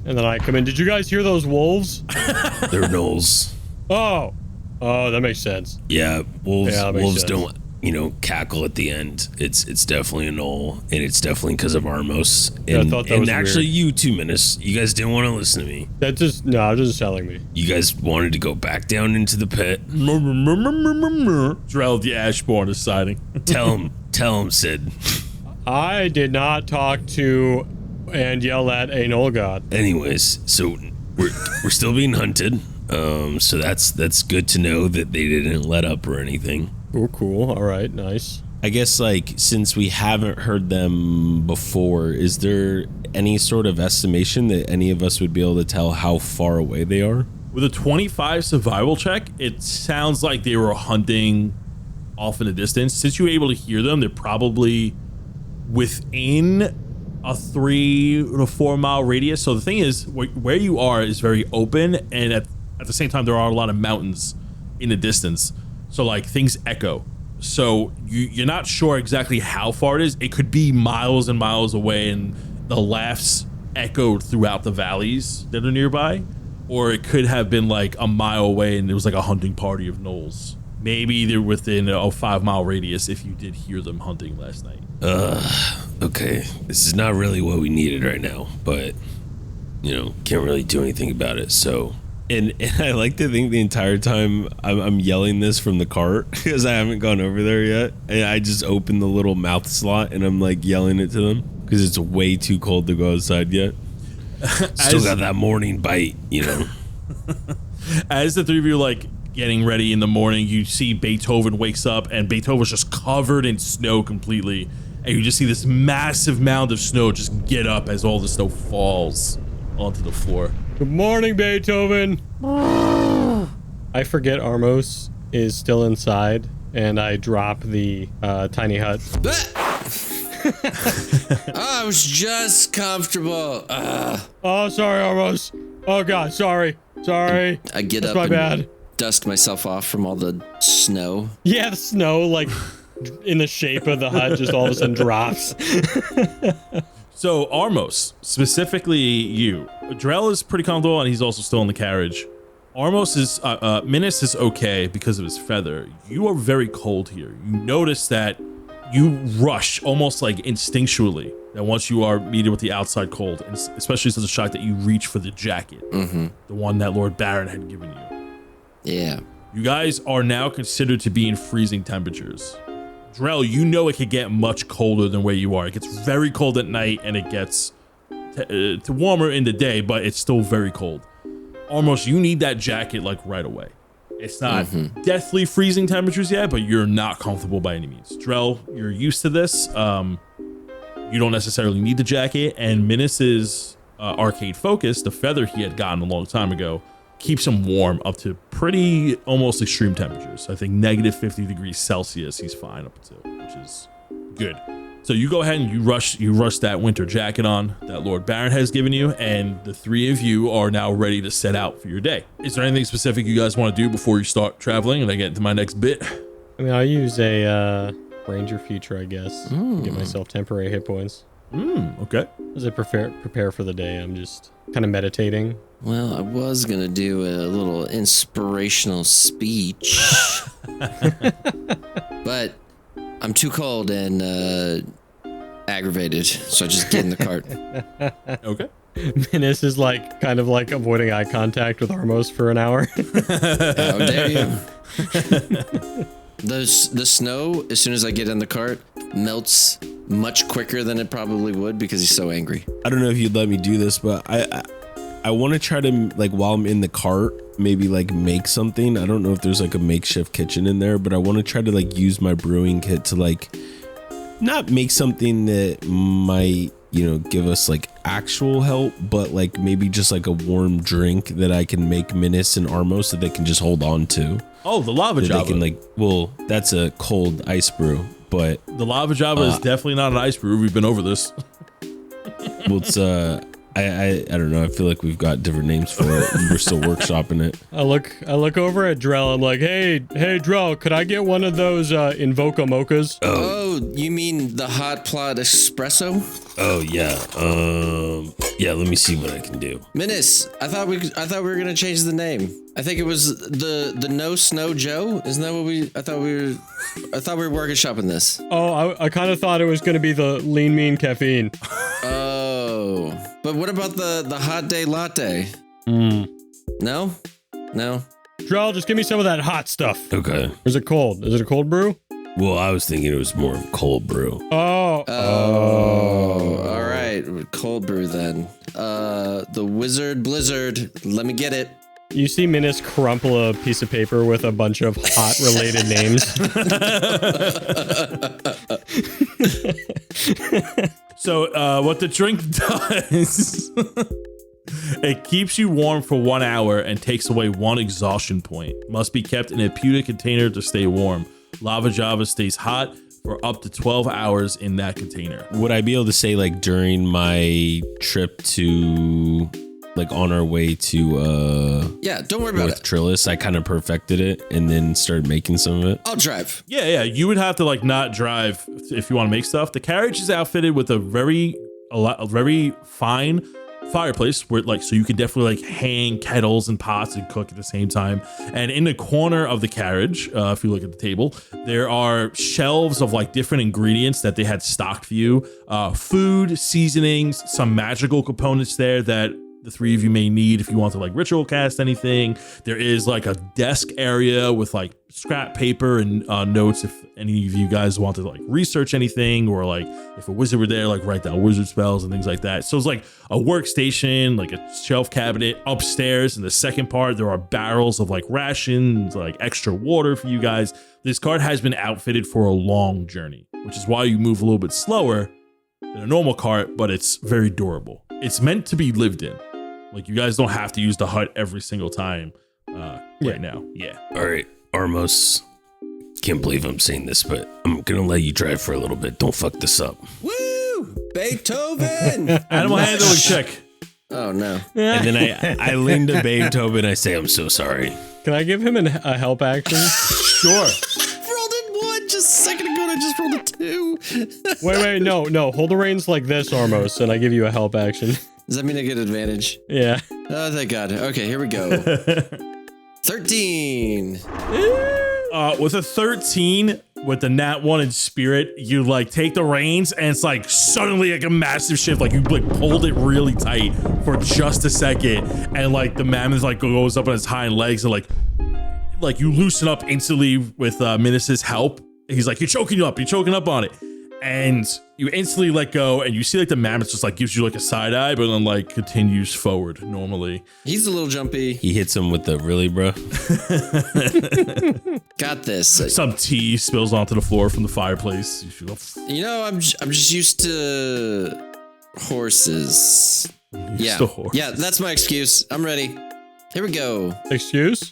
A: and then I come in. Did you guys hear those wolves?
D: They're gnolls.
A: Oh, that makes sense.
D: Yeah, wolves.
A: Yeah, that makes
D: Wolves
A: sense.
D: don't, cackle at the end. It's definitely a gnoll, and it's definitely because of Armos.
A: Yeah, I
D: And,
A: thought that
D: and
A: was
D: actually,
A: weird.
D: you too, Menace. You guys didn't want to listen to me.
A: That just selling me.
D: You guys wanted to go back down into the pit.
B: Drell, the Ashborn is siding.
D: Tell him, Sid.
A: I did not talk to and yell at a Knoll god.
D: Anyways, so we're still being hunted. So that's good to know that they didn't let up or anything.
A: Oh, cool. All right, nice.
D: I guess, like, since we haven't heard them before, is there any sort of estimation that any of us would be able to tell how far away they are?
B: With a 25 survival check, it sounds like they were hunting off in the distance. Since you were able to hear them, they're probably within a 3 to 4 mile radius. So the thing is, where you are is very open, and at the same time, there are a lot of mountains in the distance. So like things echo. So you're not sure exactly how far it is. It could be miles and miles away, and the laughs echoed throughout the valleys that are nearby. Or it could have been like a mile away and it was like a hunting party of gnolls. Maybe they're within a 5 mile radius if you did hear them hunting last night.
D: Okay. This is not really what we needed right now, but, can't really do anything about it, so... And I like to think the entire time I'm yelling this from the cart because I haven't gone over there yet. And I just open the little mouth slot and I'm like yelling it to them because it's way too cold to go outside yet. Still got that morning bite,
B: As the three of you are like getting ready in the morning, you see Beethoven wakes up and Beethoven's just covered in snow completely. And you just see this massive mound of snow just get up as all the snow falls onto the floor.
A: Good morning, Beethoven. I forget Armos is still inside, and I drop the tiny hut.
C: I was just comfortable.
A: Oh, sorry, Armos. Oh God, sorry.
C: I get
A: That's
C: up
A: my
C: and
A: bad.
C: dust myself off from all the snow.
A: Yeah, the snow, like, in the shape of the hut, just all of a sudden drops.
B: So Armos, specifically you, Drell is pretty comfortable and he's also still in the carriage. Armos is, Minas is okay because of his feather. You are very cold here. You notice that you rush almost like instinctually that once you are meeting with the outside cold, and especially such a shock that you reach for the jacket, the one that Lord Baron had given you.
C: Yeah.
B: You guys are now considered to be in freezing temperatures. Drell, you know it could get much colder than where you are. It gets very cold at night and it gets warmer in the day, but it's still very cold. Almost, you need that jacket like right away. It's not deathly freezing temperatures yet, but you're not comfortable by any means. Drell, you're used to this. You don't necessarily need the jacket, and Minis's arcade focus, the feather he had gotten a long time ago, keeps him warm up to pretty almost extreme temperatures. I think negative 50 degrees Celsius he's fine up to, which is good. So you go ahead and you rush that winter jacket on that Lord Baron has given you, and the three of you are now ready to set out for your day. Is there anything specific you guys want to do before you start traveling and I get into my next bit?
A: I mean, I'll use a ranger feature, I guess, to get myself temporary hit points.
B: Okay.
A: As I prepare for the day, I'm just kind of meditating.
C: Well, I was going to do a little inspirational speech, but I'm too cold and aggravated, so I just get in the cart.
B: Okay.
A: Minis is like kind of like avoiding eye contact with Armos for an hour.
C: How dare you? The snow, as soon as I get in the cart, melts much quicker than it probably would because he's so angry.
D: I don't know if you'd let me do this, but I want to try to, like, while I'm in the cart, maybe like make something. I don't know if there's like a makeshift kitchen in there, but I want to try to like use my brewing kit to like not make something that might, you know, give us like actual help, but like maybe just like a warm drink that I can make Minis and Armos that they can just hold on to.
B: Oh, the lava
D: That
B: java.
D: they can like, well, that's a cold ice brew, but
B: The lava java is definitely not an ice brew. We've been over this.
D: well, it's I don't know. I feel like we've got different names for it. We're still workshopping it.
A: I look over at Drell. I'm like, hey, Drell, could I get one of those Invoca mochas?
C: Oh, you mean the hot plot espresso?
D: Oh yeah. Yeah. Let me see what I can do.
C: Minis, I thought we were gonna change the name. I think it was the No Snow Joe. Isn't that what I thought we were workshopping this.
A: Oh, I kind of thought it was going to be the lean mean caffeine.
C: Oh, but what about the hot day latte? No.
A: Drell, just give me some of that hot stuff.
D: Okay.
A: Is it cold? Is it a cold brew?
D: Well, I was thinking it was more of a cold brew.
A: Oh.
C: All right, cold brew then. The Wizard Blizzard. Let me get it.
A: You see Minis crumple a piece of paper with a bunch of hot related names.
B: So what the drink does, it keeps you warm for 1 hour and takes away 1 exhaustion point. Must be kept in a pewter container to stay warm. Lava Java stays hot for up to 12 hours in that container.
D: Would I be able to say like during my trip to, like on our way to
C: Yeah, don't worry about
D: North
C: it.
D: Trillis, I kind of perfected it and then started making some of it?
C: I'll drive.
B: Yeah. You would have to like not drive if you want to make stuff. The carriage is outfitted with a very fine fireplace where like, so you could definitely like hang kettles and pots and cook at the same time. And in the corner of the carriage, if you look at the table, there are shelves of like different ingredients that they had stocked for you. Food, seasonings, some magical components there that the three of you may need if you want to like ritual cast anything. There is like a desk area with like scrap paper and notes if any of you guys want to like research anything, or like if a wizard were there, like write down wizard spells and things like that. So it's like a workstation, like a shelf cabinet. Upstairs in the second part, there are barrels of like rations, like extra water for you guys. This cart has been outfitted for a long journey, which is why you move a little bit slower than a normal cart, but it's very durable. It's meant to be lived in. Like, you guys don't have to use the hut every single time right now. Yeah.
D: All right, Armos. Can't believe I'm saying this, but I'm gonna let you drive for a little bit. Don't fuck this up.
C: Woo! Beethoven.
B: Animal handling check.
C: Oh no.
D: And then I lean to Beethoven. I say, I'm so sorry.
A: Can I give him a help action?
B: Sure.
C: Rolled in 1 just a second ago and I just rolled a 2.
A: Wait, no. Hold the reins like this, Armos, and I give you a help action.
C: Does that mean I get advantage?
A: Yeah.
C: Oh, thank God. Okay, here we go. 13.
B: With a 13, with the nat 1 in spirit, you like take the reins and it's like suddenly like a massive shift. Like you like pulled it really tight for just a second, and like the mammoth like goes up on its hind legs and like you loosen up instantly with Minus's help. He's like, you're choking up on it. And you instantly let go, and you see like the mammoth just like gives you like a side eye, but then like continues forward normally.
C: He's a little jumpy.
D: He hits him with the really, bro.
C: Got this.
B: Some tea spills onto the floor from the fireplace. You should go,
C: You know, I'm just used to horses. Yeah.
B: to horses.
C: Yeah, that's my excuse. I'm ready. Here we go.
A: Excuse?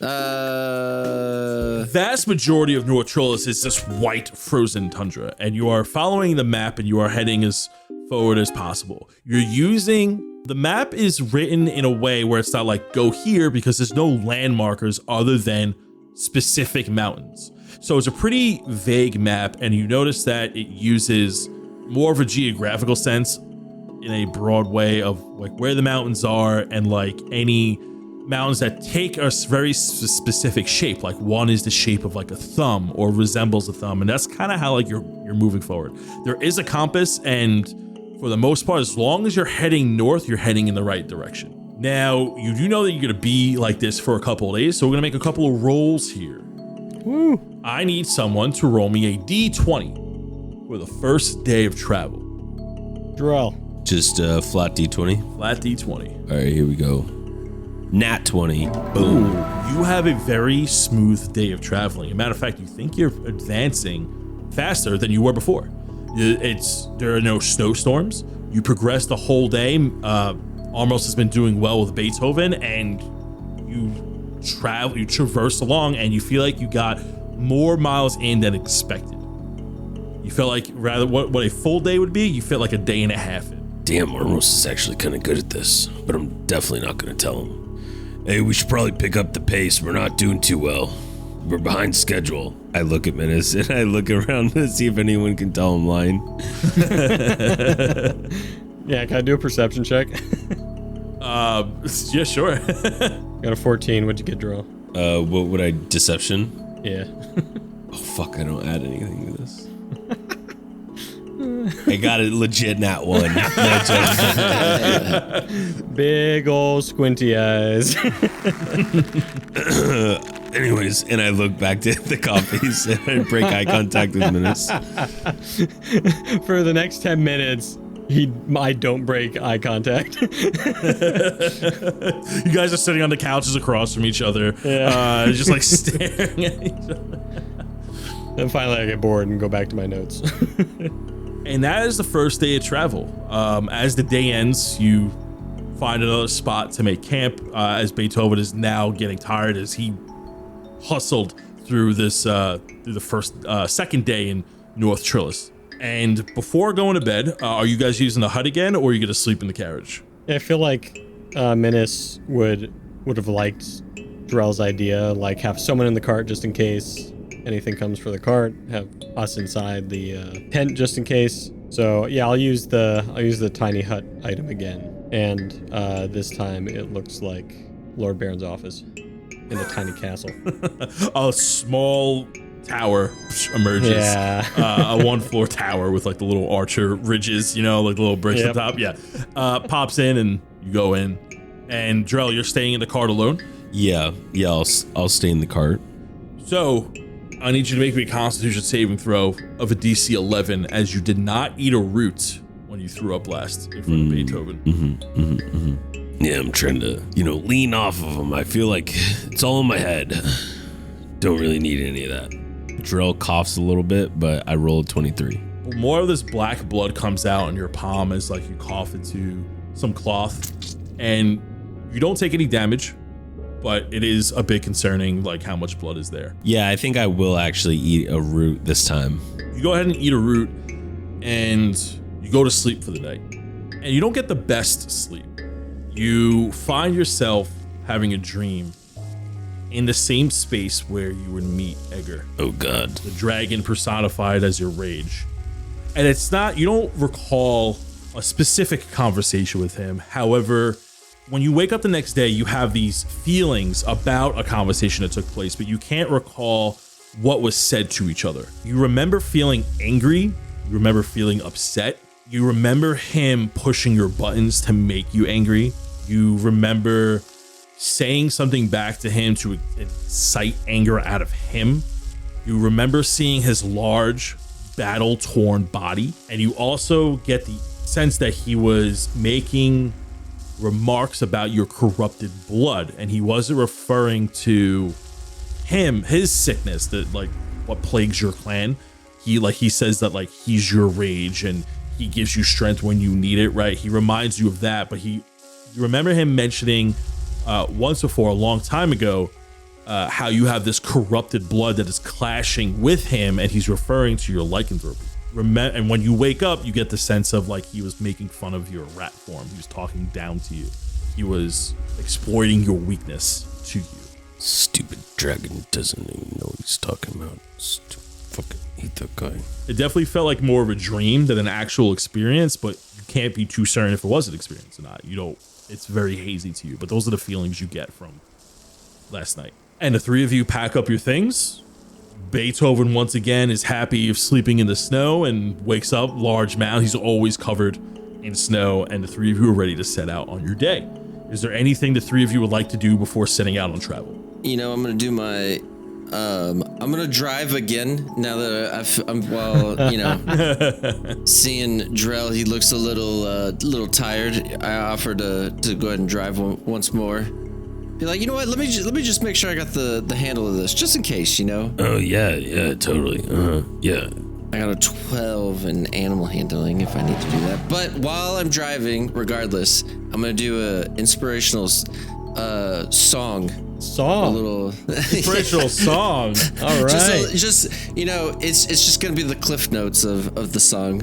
B: Vast majority of North Trollis is this white frozen tundra, and you are following the map and you are heading as forward as possible. The map is written in a way where it's not like go here, because there's no landmarkers other than specific mountains. So it's a pretty vague map, and you notice that it uses more of a geographical sense in a broad way of like where the mountains are, and like any mountains that take a very specific shape. Like one is the shape of like a thumb or resembles a thumb, and that's kind of how like you're moving forward. There is a compass, and for the most part, as long as you're heading north, you're heading in the right direction. Now, you do know that you're gonna be like this for a couple of days, so we're gonna make a couple of rolls here.
A: Woo.
B: I need someone to roll me a D20 for the first day of travel.
A: Drell.
D: Just flat D20.
B: Flat D20.
D: All right, here we go. Nat 20. Boom.
B: You have a very smooth day of traveling. As a matter of fact, you think you're advancing faster than you were before. There are no snowstorms. You progress the whole day. Almost has been doing well with Beethoven, and you traverse along, and you feel like you got more miles in than expected. You felt like rather what a full day would be, you felt like a day and a half in.
D: Damn, Armos is actually kind of good at this, but I'm definitely not going to tell him. Hey, we should probably pick up the pace. We're not doing too well. We're behind schedule. I look at Menace and I look around to see if anyone can tell I'm lying.
A: Yeah, can I do a perception check?
B: Yeah, sure.
A: Got a 14. What'd you get, Drell?
D: What would I, deception?
A: Yeah.
D: Oh, fuck, I don't add anything to this. I got it legit nat 1.
A: Big old squinty eyes.
D: Anyways, and I look back to the copies and I break eye contact with Menace.
A: For the next 10 minutes, I don't break eye contact.
B: You guys are sitting on the couches across from each other, just like staring at each other.
A: And finally I get bored and go back to my notes.
B: And that is the first day of travel. As the day ends, you find another spot to make camp, as Beethoven is now getting tired as he hustled through this through the second day in North Trollis. And before going to bed, are you guys using the hut again, or are you going to sleep in the carriage?
A: I feel like Menace would have liked Drell's idea, like have someone in the cart just in case anything comes for the cart, have us inside the tent just in case. So yeah, I'll use the tiny hut item again, and this time it looks like Lord Baron's office in a tiny castle.
B: A small tower emerges.
A: Yeah.
B: A 1-floor tower with like the little archer ridges, like the little bricks
A: Yep.
B: on top. Yeah. Pops in and you go in. And Drell, you're staying in the cart alone?
D: Yeah, I'll stay in the cart.
B: So I need you to make me a Constitution saving throw of a DC 11, as you did not eat a root when you threw up last in front of Beethoven.
D: Yeah, I'm trying to, lean off of him. I feel like it's all in my head. Don't really need any of that. Drell coughs a little bit, but I rolled 23.
B: More of this black blood comes out on your palm as like you cough into some cloth, and you don't take any damage, but it is a bit concerning like how much blood is there.
D: Yeah, I think I will actually eat a root this time.
B: You go ahead and eat a root, and you go to sleep for the night, and you don't get the best sleep. You find yourself having a dream in the same space where you would meet Edgar.
D: Oh God.
B: The dragon personified as your rage. And it's not, you don't recall a specific conversation with him. However, when you wake up the next day, you have these feelings about a conversation that took place, but you can't recall what was said to each other. You remember feeling angry. You remember feeling upset. You remember him pushing your buttons to make you angry. You remember saying something back to him to incite anger out of him. You remember seeing his large, battle-torn body. And you also get the sense that he was making remarks about your corrupted blood. And he wasn't referring to his sickness, that like what plagues your clan. He says that like he's your rage and he gives you strength when you need it, right? He reminds you of that, but you remember him mentioning once before, a long time ago, how you have this corrupted blood that is clashing with him, and he's referring to your lycanthropy. And when you wake up, you get the sense of like he was making fun of your rat form. He was talking down to you. He was exploiting your weakness to you.
D: Stupid dragon doesn't even know what he's talking about. Fucking hate that guy.
B: It definitely felt like more of a dream than an actual experience, but you can't be too certain if it was an experience or not. You don't. It's very hazy to you, but those are the feelings you get from last night. And the three of you pack up your things. Beethoven once again is happy of sleeping in the snow and wakes up, large mound. He's always covered in snow, and the three of you are ready to set out on your day. Is there anything the three of you would like to do before setting out on travel?
C: You know, I'm gonna do my. I'm gonna drive again now that I'm well. You know, seeing Drell, he looks a little tired. I offered to go ahead and drive once more. Be like, you know what? Let me just make sure I got the handle of this, just in case. You know.
D: Oh yeah, totally. Yeah.
C: I got a 12 in animal handling if I need to do that. But while I'm driving, regardless, I'm gonna do a inspirational song. A little
B: inspirational song. All right.
C: Just you know, it's just gonna be the cliff notes of the song.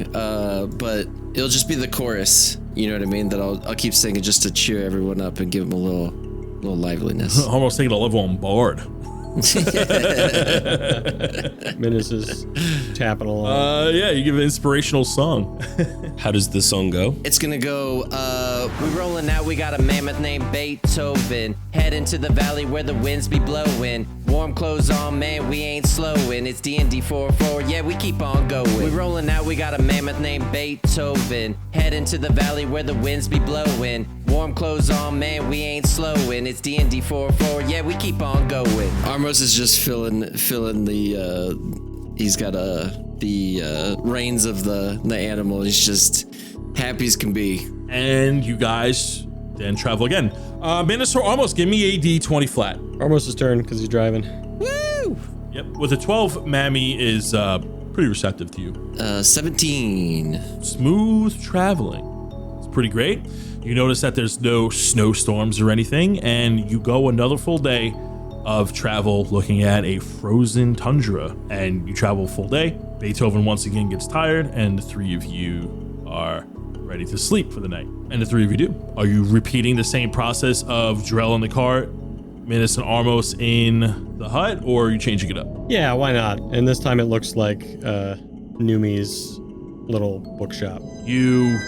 C: But it'll just be the chorus. You know what I mean? That I'll keep singing just to cheer everyone up and give them a little liveliness.
B: Almost thinking a level on Bard.
A: Minus is tapping along.
B: Yeah, you give an inspirational song.
D: How does the song go?
C: It's gonna go, we rolling out, we got a mammoth named Beethoven. Head into the valley where the winds be blowing. Warm clothes on, man, we ain't slowing. It's DND404, yeah, we keep on going. We rolling out, we got a mammoth named Beethoven. Head into the valley where the winds be blowing. Warm clothes on, man, we ain't slowing. It's DND404, yeah, we keep on going. Armos is just filling the, he's got the reins of the animal. He's just happy as can be.
B: And you guys then travel again. Minister Armos, give me a D20 flat.
A: Armos' turn because he's driving.
C: Woo!
B: Yep, with a 12, Mammy is pretty receptive to you.
C: 17.
B: Smooth traveling. It's pretty great. You notice that there's no snowstorms or anything, and you go another full day of travel looking at a frozen tundra, and you travel a full day. Beethoven once again gets tired, and the three of you are ready to sleep for the night. And the three of you do. Are you repeating the same process of Drell in the cart, Minas and Armos in the hut, or are you changing it up?
A: Yeah, why not? And this time it looks like Numi's little bookshop.
B: You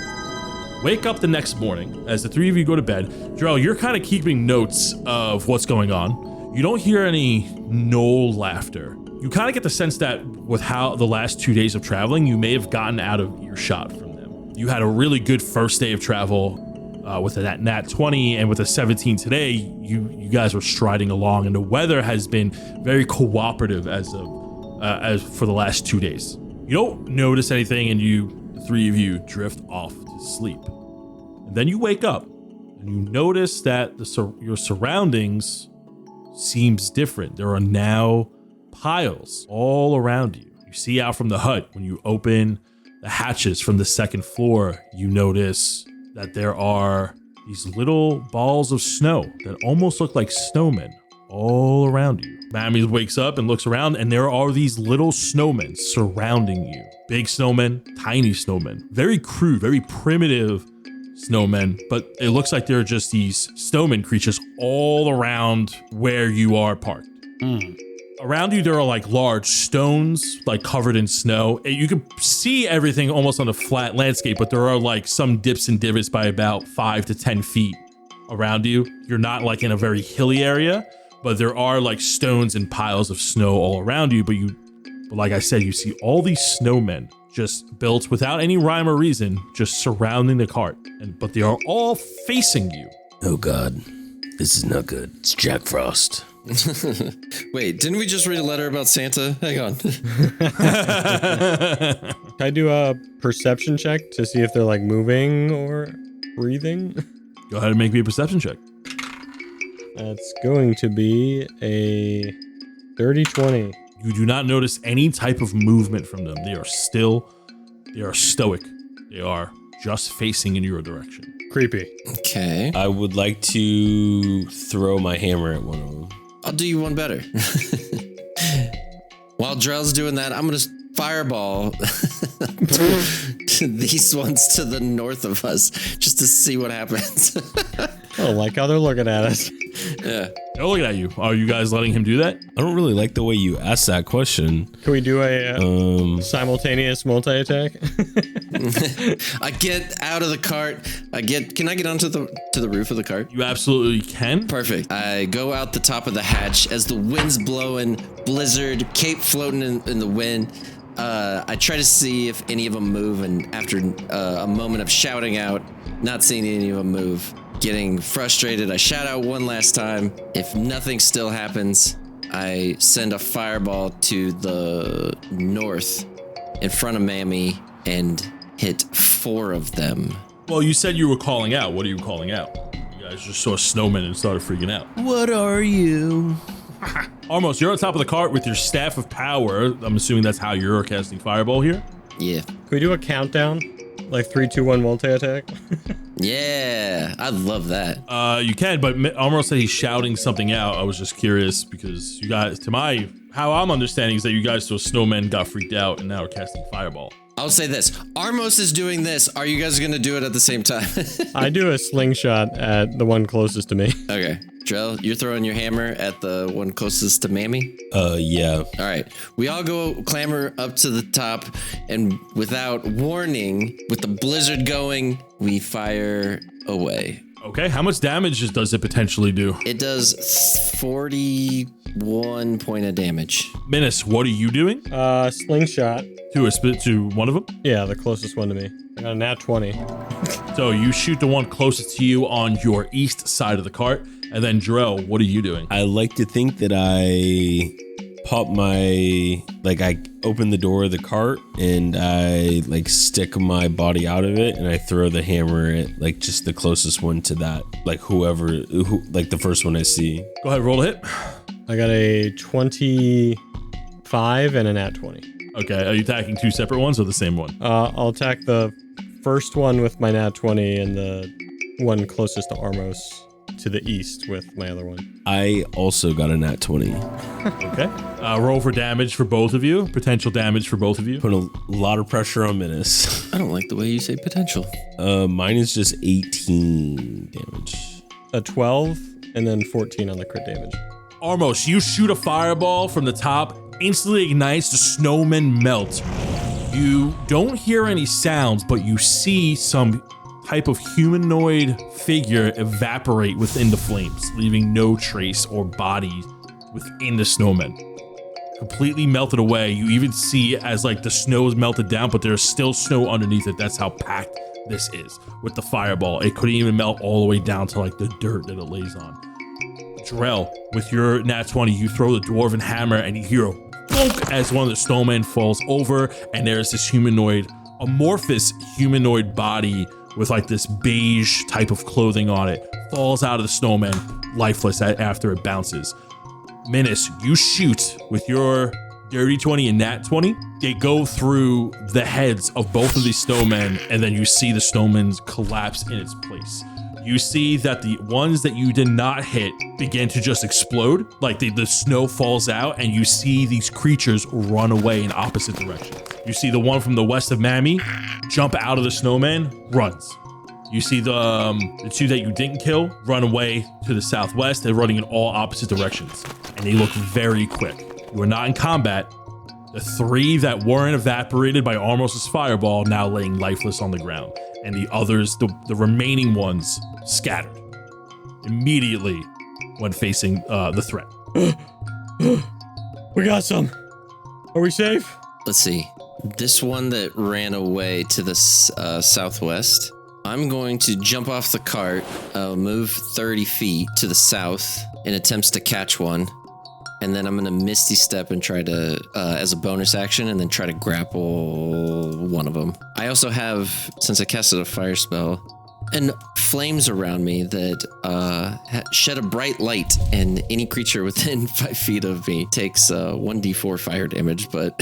B: wake up the next morning as the three of you go to bed. Drell, you're kind of keeping notes of what's going on. You don't hear any Knoll laughter. You kind of get the sense that with how the last 2 days of traveling, you may have gotten out of earshot from them. You had a really good first day of travel with that nat 20, and with a 17 today, you guys were striding along, and the weather has been very cooperative as for the last 2 days. You don't notice anything, and the three of you drift off to sleep. And then you wake up, and you notice that your surroundings seems different. There are now piles all around you. You see out from the hut, when you open the hatches from the second floor, you notice that there are these little balls of snow that almost look like snowmen all around you. Mammy wakes up and looks around, and there are these little snowmen surrounding you. Big snowmen, tiny snowmen. Very crude, very primitive snowmen, but it looks like there are just these snowman creatures all around where you are parked. Around you, there are like large stones, like covered in snow. You can see everything almost on a flat landscape, but there are like some dips and divots by about 5 to 10 feet around you. You're not like in a very hilly area, but there are like stones and piles of snow all around you. But like I said, you see all these snowmen just built without any rhyme or reason, just surrounding the cart. But they are all facing you.
D: Oh God, this is not good. It's Jack Frost.
C: Wait, didn't we just read a letter about Santa? Hang on.
A: Can I do a perception check to see if they're like moving or breathing?
B: Go ahead and make me a perception check.
A: That's going to be a dirty 20.
B: You do not notice any type of movement from them. They are stoic. They are just facing in your direction.
A: Creepy.
C: Okay.
D: I would like to throw my hammer at one of them.
C: I'll do you one better. While Drell's doing that, I'm going to fireball these ones to the north of us just to see what happens.
A: Oh, like how they're looking at us.
C: Yeah.
B: They're looking at you. Are you guys letting him do that?
D: I don't really like the way you asked that question.
A: Can we do a simultaneous multi-attack?
C: I get out of the cart. Can I get onto the roof of the cart?
B: You absolutely can.
C: Perfect. I go out the top of the hatch as the wind's blowing, blizzard, cape floating in the wind. I try to see if any of them move, and after a moment of shouting out, not seeing any of them move, getting frustrated, I shout out one last time. If nothing still happens, I send a fireball to the north in front of Mammy and hit 4 of them.
B: Well, you said you were calling out. What are you calling out? You guys just saw snowmen and started freaking out.
D: What are you?
B: Armos, you're on top of the cart with your staff of power. I'm assuming that's how you're casting fireball here.
C: Yeah.
A: Can we do a countdown? Like 3, 2, 1 multi-attack?
C: Yeah, I love that.
B: You can, but Armos said he's shouting something out. I was just curious because you guys, how I'm understanding is that you guys saw snowmen, got freaked out, and now are casting fireball.
C: I'll say this. Armos is doing this. Are you guys going to do it at the same time?
A: I do a slingshot at the one closest to me.
C: Okay. Drell, you're throwing your hammer at the one closest to Mammy?
D: Yeah.
C: All right. We all go clamber up to the top, and without warning, with the blizzard going, we fire away.
B: Okay, how much damage does it potentially do?
C: It does 41 point of damage.
B: Menace, what are you doing?
A: Slingshot.
B: To one of them?
A: Yeah, the closest one to me. I got a nat 20.
B: So you shoot the one closest to you on your east side of the cart, and then Drell, what are you doing?
D: I like to think that I pop I open the door of the cart and I stick my body out of it and I throw the hammer at just the closest one to that, the first one I see.
B: Go ahead, roll a hit.
A: I got a 25 and a nat 20.
B: Okay, are you attacking 2 separate ones or the same one?
A: I'll attack the first one with my nat 20 and the one closest to Armos to the east with my other one.
D: I also got a nat 20.
B: Okay. Roll for damage for both of you. Potential damage for both of you.
D: Put a lot of pressure on Menace.
C: I don't like the way you say potential.
D: Mine is just 18 damage.
A: A 12 and then 14 on the crit damage.
B: Armos, you shoot a fireball from the top, instantly ignites, the snowmen melt. You don't hear any sounds, but you see some type of humanoid figure evaporate within the flames, leaving no trace or body within the snowmen. Completely melted away. You even see as the snow is melted down, but there's still snow underneath it. That's how packed this is with the fireball. It couldn't even melt all the way down to the dirt that it lays on. Drell, with your nat 20, you throw the dwarven hammer and you hear a bonk as one of the snowmen falls over, and there's this amorphous humanoid body with this beige type of clothing on it, falls out of the snowman, lifeless after it bounces. Menace, you shoot with your dirty 20 and nat 20. They go through the heads of both of these snowmen, and then you see the snowmen collapse in its place. You see that the ones that you did not hit begin to just explode. Like the snow falls out and you see these creatures run away in opposite directions. You see the one from the west of Mammy jump out of the snowman, runs. You see the two that you didn't kill run away to the southwest. They're running in all opposite directions and they look very quick. You are not in combat. The three that weren't evaporated by Armos's fireball now laying lifeless on the ground. And the others, the remaining ones, scattered immediately when facing the threat.
A: We got some. Are we safe?
C: Let's see. This one that ran away to the southwest, I'm going to jump off the cart, move 30 feet to the south in attempts to catch one. And then I'm going to Misty Step and try to, as a bonus action, and then try to grapple one of them. I also have, since I casted a fire spell, and flames around me that shed a bright light, and any creature within 5 feet of me takes 1d4 fire damage, but...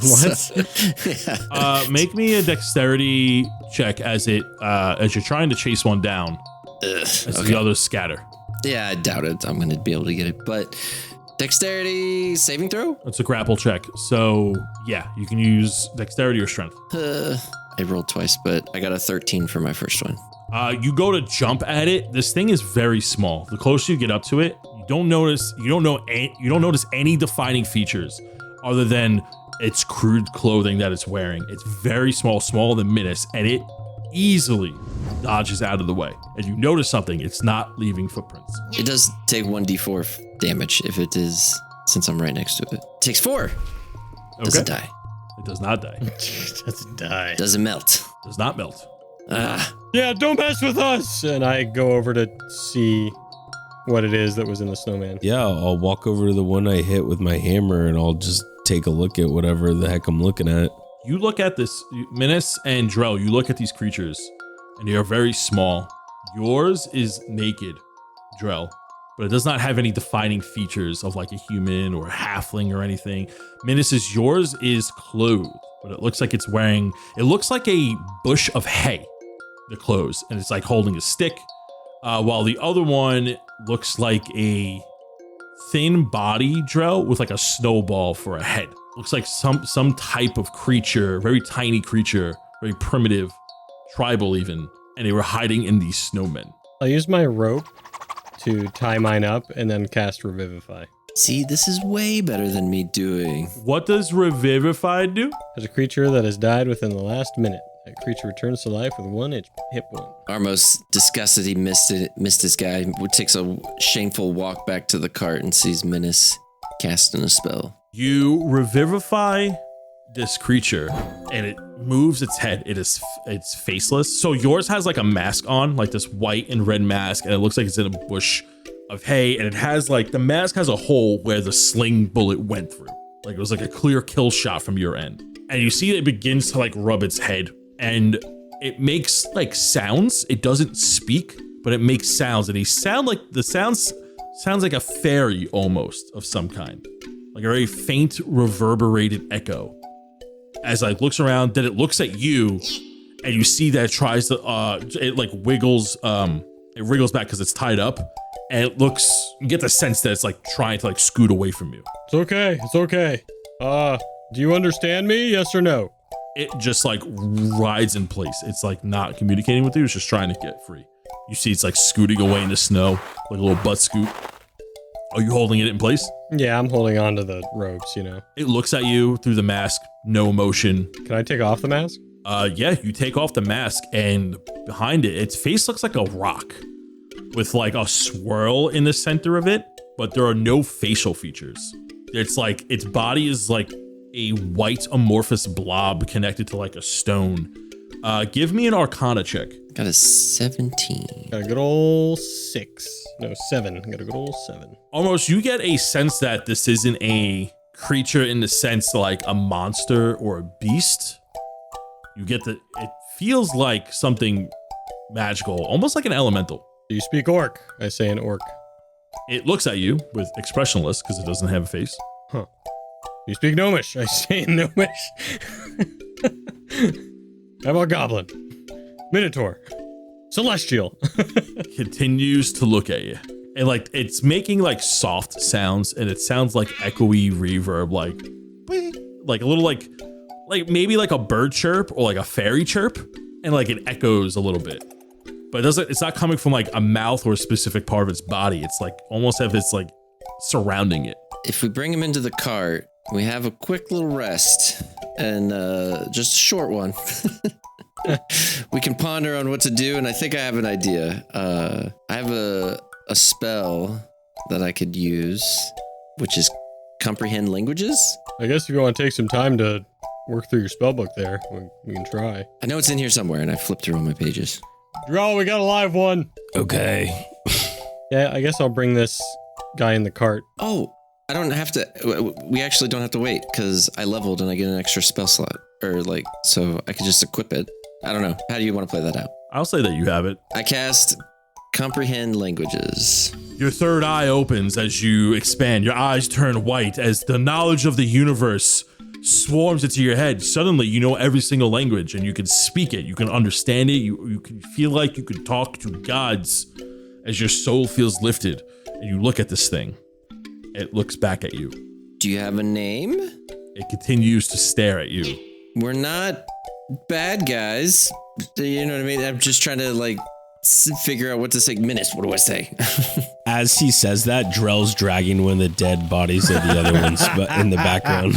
A: What?
C: So,
B: Make me a dexterity check as you're trying to chase one down, as the others scatter.
C: Yeah, I doubt it. I'm going to be able to get it, but... Dexterity saving throw?
B: It's a grapple check. So, yeah, you can use dexterity or strength.
C: I rolled twice, but I got a 13 for my first one.
B: You go to jump at it. This thing is very small. The closer you get up to it, you don't notice any defining features other than its crude clothing that it's wearing. It's very small, smaller than Minas, and it easily dodges out of the way. And you notice something, it's not leaving footprints.
C: It does take 1d4 damage if it is, since I'm right next to it. It takes 4. Doesn't die.
B: It does not die.
A: Doesn't die.
C: Doesn't melt.
B: Does not melt.
A: Yeah, don't mess with us. And I go over to see what it is that was in the snowman.
D: Yeah, I'll walk over to the one I hit with my hammer and I'll just take a look at whatever the heck I'm looking at.
B: You look at this, Minas and Drell, you look at these creatures and they are very small. Yours is naked, Drell, but it does not have any defining features of like a human or a halfling or anything. Minas's, yours is clothed, but it looks like it looks like a bush of hay, the clothes, and it's like holding a stick, while the other one looks like a thin body, Drell, with like a snowball for a head. Looks like some type of creature, very tiny creature, very primitive, tribal even, and they were hiding in these snowmen.
A: I'll use my rope to tie mine up and then cast Revivify.
C: See, this is way better than me doing.
B: What does Revivify do?
A: As a creature that has died within the last minute, that creature returns to life with 1 hit point.
C: Armos, disgusted he missed his guy, takes a shameful walk back to the cart and sees Minas casting a spell.
B: You revivify this creature and it moves its head. It's faceless. So yours has like a mask on, like this white and red mask, and it looks like it's in a bush of hay, and it has like, the mask has a hole where the sling bullet went through. Like it was like a clear kill shot from your end. And you see it begins to like rub its head, and it makes like sounds. It doesn't speak, but it makes sounds, and sounds like a fairy almost of some kind. Like a very faint reverberated echo. As it looks around, then it looks at you, and you see that it tries to it like wiggles it wriggles back because it's tied up, and you get the sense that it's like trying to like scoot away from you.
A: It's okay. Do you understand me? Yes or no?
B: It just like rides in place. It's like not communicating with you, it's just trying to get free. You see it's like scooting away in the snow, like a little butt scoot. Are you holding it in place?
A: Yeah, I'm holding on to the ropes, you know.
B: It looks at you through the mask, no emotion.
A: Can I take off the mask?
B: Yeah, you take off the mask, and behind it, its face looks like a rock with like a swirl in the center of it, but there are no facial features. It's like its body is like a white amorphous blob connected to like a stone. Give me an Arcana check.
C: Got a 17.
A: Got a good old 6. No, 7. Got a good old 7.
B: Almost, you get a sense that this isn't a creature in the sense like a monster or a beast. You get it feels like something magical, almost like an elemental.
A: Do you speak orc? I say in orc.
B: It looks at you with expressionless because it doesn't have a face.
A: Huh. You speak gnomish? I say in gnomish. How about goblin? Minotaur? Celestial.
B: Continues to look at you. And like it's making like soft sounds, and it sounds like echoey reverb, like a little like maybe like a bird chirp or like a fairy chirp, and like it echoes a little bit. But it's not coming from like a mouth or a specific part of its body. It's like almost as if it's like surrounding it.
C: If we bring him into the cart, we have a quick little rest and just a short one. We can ponder on what to do, and I think I have an idea. I have a spell that I could use, which is comprehend languages.
A: I guess if you want to take some time to work through your spellbook there, we can try.
C: I know it's in here somewhere, and I flipped through all my pages.
A: Draw, we got a live one.
D: Okay.
A: Yeah, I guess I'll bring this guy in the cart.
C: Oh, I don't have to. We actually don't have to wait because I leveled and I get an extra spell slot, or like, so I could just equip it. I don't know. How do you want to play that out?
B: I'll say that you have it.
C: I cast comprehend languages.
B: Your third eye opens as you expand. Your eyes turn white as the knowledge of the universe swarms into your head. Suddenly, you know every single language, and you can speak it. You can understand it. You can feel like you can talk to gods as your soul feels lifted. And you look at this thing. It looks back at you.
C: Do you have a name?
B: It continues to stare at you.
C: We're not bad guys. You know what I mean? I'm just trying to like figure out what to say. Menace, what do I say?
D: As he says that, Drell's dragging one of the dead bodies of the other ones in the background.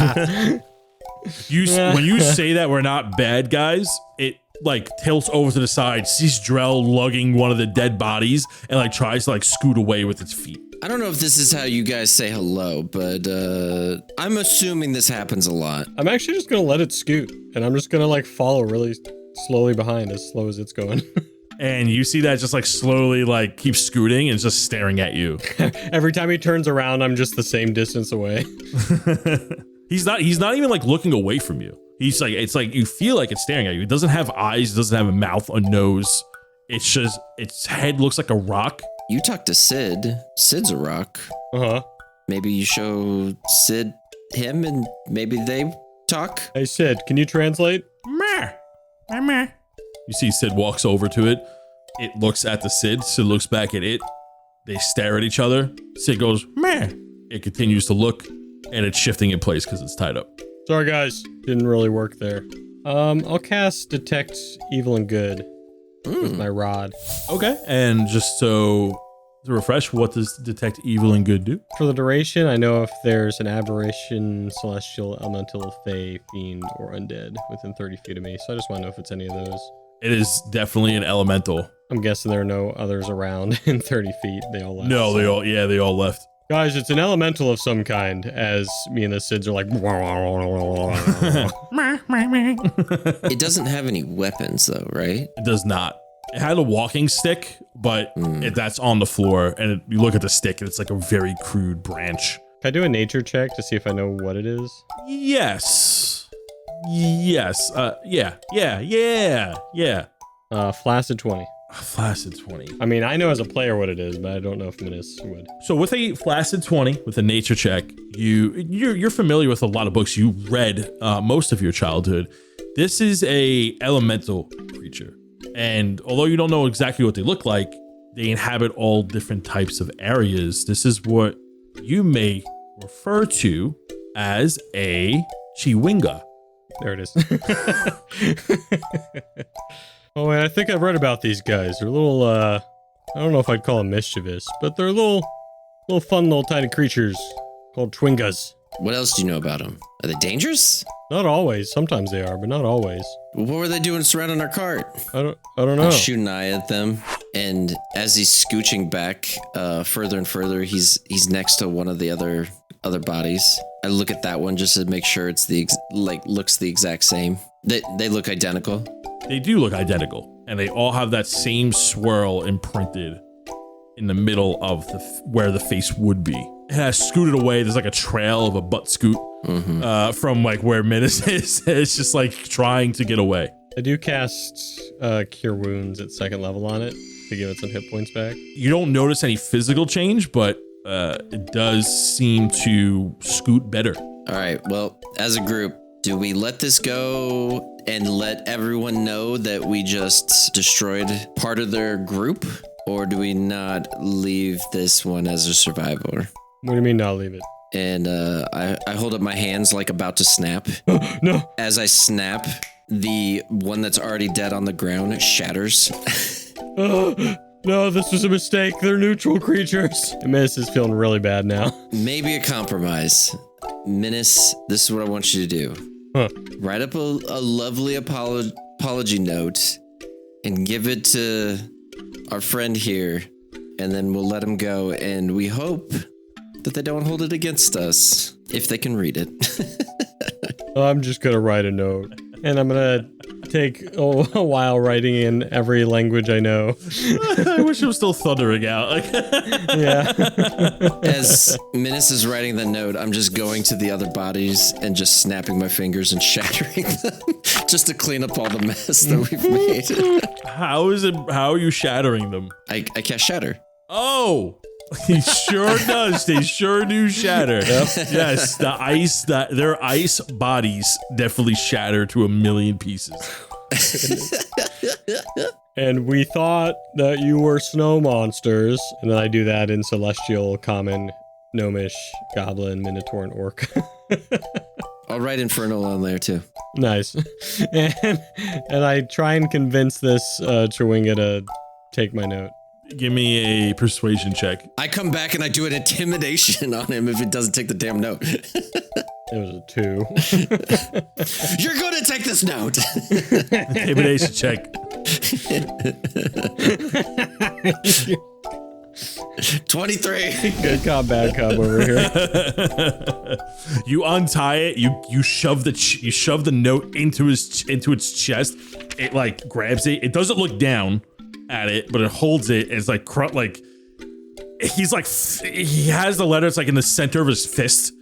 B: When you say that we're not bad guys, it like tilts over to the side, sees Drell lugging one of the dead bodies, and like tries to like scoot away with its feet.
C: I don't know if this is how you guys say hello, but I'm assuming this happens a lot.
A: I'm actually just gonna let it scoot, and I'm just gonna like follow really slowly behind, as slow as it's going.
B: And you see that just like slowly like keeps scooting and just staring at you.
A: Every time he turns around, I'm just the same distance away.
B: He's not even like looking away from you. He's like, it's like you feel like it's staring at you. It doesn't have eyes, it doesn't have a mouth, a nose. It's just its head looks like a rock.
C: You talk to Sid. Sid's a rock.
A: Uh-huh.
C: Maybe you show Sid him and maybe they talk.
A: Hey Sid, can you translate?
B: You see Sid walks over to it. It looks at the Sid. Sid looks back at it. They stare at each other. Sid goes, meh. It continues to look, and it's shifting in place because it's tied up.
A: Sorry guys, didn't really work there. I'll cast Detect Evil and Good with my rod.
B: Okay. And just so to refresh, what does Detect Evil and Good do?
A: For the duration, I know if there's an aberration, celestial, elemental, fey, fiend, or undead within 30 feet of me. So I just want to know if it's any of those.
B: It is definitely an elemental.
A: I'm guessing there are no others around in 30 feet. They all left.
B: No, they all left.
A: Guys, it's an elemental of some kind, as me and the Sids are like...
C: It doesn't have any weapons though, right?
B: It does not. It had a walking stick, but that's on the floor, and you look at the stick, and it's like a very crude branch.
A: Can I do a nature check to see if I know what it is?
B: Yes. Yeah.
A: Flaccid 20.
B: Flaccid 20.
A: I mean, I know as a player what it is, but I don't know if Minas would.
B: So with a flaccid 20, with a nature check, you're familiar with a lot of books you read most of your childhood. This is a elemental creature. And although you don't know exactly what they look like, they inhabit all different types of areas. This is what you may refer to as a Chiwinga.
A: There it is. Oh, and I think I've read about these guys. They're a little, I don't know if I'd call them mischievous, but they're little fun little tiny creatures called Chwingas.
C: What else do you know about them? Are they dangerous?
A: Not always. Sometimes they are, but not always.
C: What were they doing surrounding our cart?
A: I don't know.
C: I shoot an eye at them, and as he's scooching back further and further, he's next to one of the other bodies. I look at that one just to make sure it's looks the exact same. They look identical.
B: They do look identical, and they all have that same swirl imprinted in the middle of where the face would be. It has scooted away. There's like a trail of a butt scoot from like where Minas is. It's just like trying to get away.
A: I do cast Cure Wounds at 2nd level on it to give it some hit points back.
B: You don't notice any physical change, but it does seem to scoot better.
C: All right. Well, as a group, do we let this go and let everyone know that we just destroyed part of their group? Or do we not leave this one as a survivor?
A: What do you mean not leave it?
C: And I hold up my hands like about to snap.
A: No.
C: As I snap, the one that's already dead on the ground shatters.
A: No, this was a mistake. They're neutral creatures. Menace is feeling really bad now.
C: Maybe a compromise. Menace, this is what I want you to do.
A: Huh.
C: Write up a lovely apology note and give it to our friend here, and then we'll let him go. And we hope that they don't hold it against us if they can read it.
A: I'm just gonna write a note, and I'm gonna take a while writing in every language I know.
B: I wish it was still thundering out. Like,
A: Yeah.
C: As Menace is writing the note, I'm just going to the other bodies and just snapping my fingers and shattering them just to clean up all the mess that we've made.
B: how are you shattering them?
C: I cast Shatter.
B: Oh, he sure does. They sure do shatter. Yes, their ice bodies definitely shatter to a million pieces.
A: And we thought that you were snow monsters. And then I do that in Celestial, Common, Gnomish, Goblin, Minotaur, and Orc.
C: I'll write Infernal on there too.
A: Nice. And I try and convince this Chewinga to take my note.
B: Give me a persuasion check.
C: I come back and I do an intimidation on him if he doesn't take the damn note.
A: It was a 2.
C: You're going to take this note.
B: Intimidation check.
C: 23.
A: Good cop, bad cop over here.
B: You untie it. You shove the note into its chest. It like grabs it. It doesn't look down at it, but it holds it. And it's like he has the letter. It's like in the center of his fist.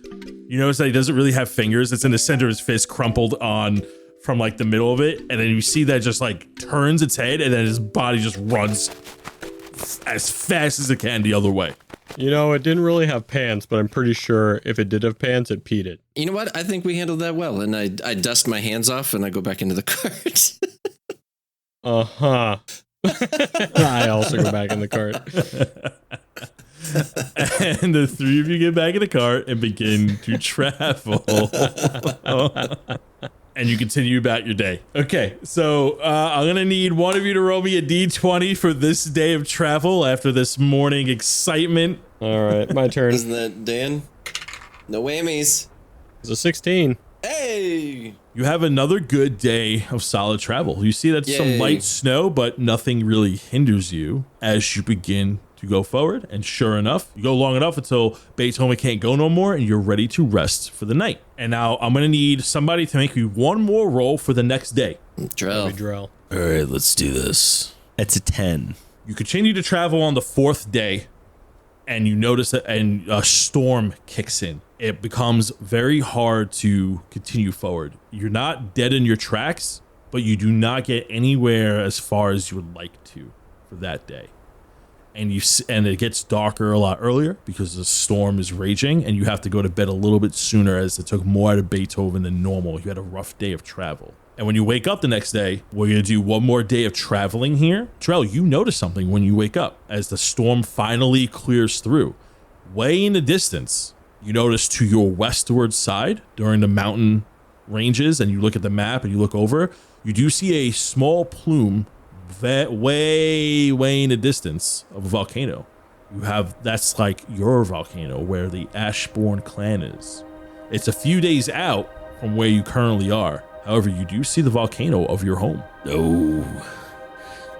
B: You notice that he doesn't really have fingers. It's in the center of his fist, crumpled on from like the middle of it. And then you see that it just like turns its head, and then his body just runs as fast as it can the other way.
A: You know, it didn't really have pants, but I'm pretty sure if it did have pants, it peed it.
C: You know what? I think we handled that well. And I dust my hands off and I go back into the cart.
A: Uh-huh. I also go back in the cart.
B: And the three of you get back in the cart and begin to travel. And you continue about your day. Okay, so I'm going to need one of you to roll me a d20 for this day of travel after this morning excitement.
A: All right, my turn.
C: Isn't that Dan? No whammies.
A: It's a 16.
C: Hey!
B: You have another good day of solid travel. You see that some
C: Yay.
B: light snow, but nothing really hinders you as you begin to go forward. And sure enough, you go long enough until Beethoven can't go no more and you're ready to rest for the night. And now I'm going to need somebody to make me one more roll for the next day.
C: Drell.
D: All right, let's do this. That's a 10.
B: You continue to travel on the fourth day, and you notice that a storm kicks in. It becomes very hard to continue forward. You're not dead in your tracks, but you do not get anywhere as far as you would like to for that day. And it gets darker a lot earlier because the storm is raging, and you have to go to bed a little bit sooner as it took more out of Beethoven than normal. You had a rough day of travel. And when you wake up the next day, we're going to do one more day of traveling here. Trell, you notice something when you wake up as the storm finally clears through. Way in the distance, you notice to your westward side during the mountain ranges, and you look at the map and you look over, you do see a small plume way in the distance of a volcano. That's like your volcano where the Ashbourne clan is. It's a few days out from where you currently are. However, you do see the volcano of your home.
D: Oh.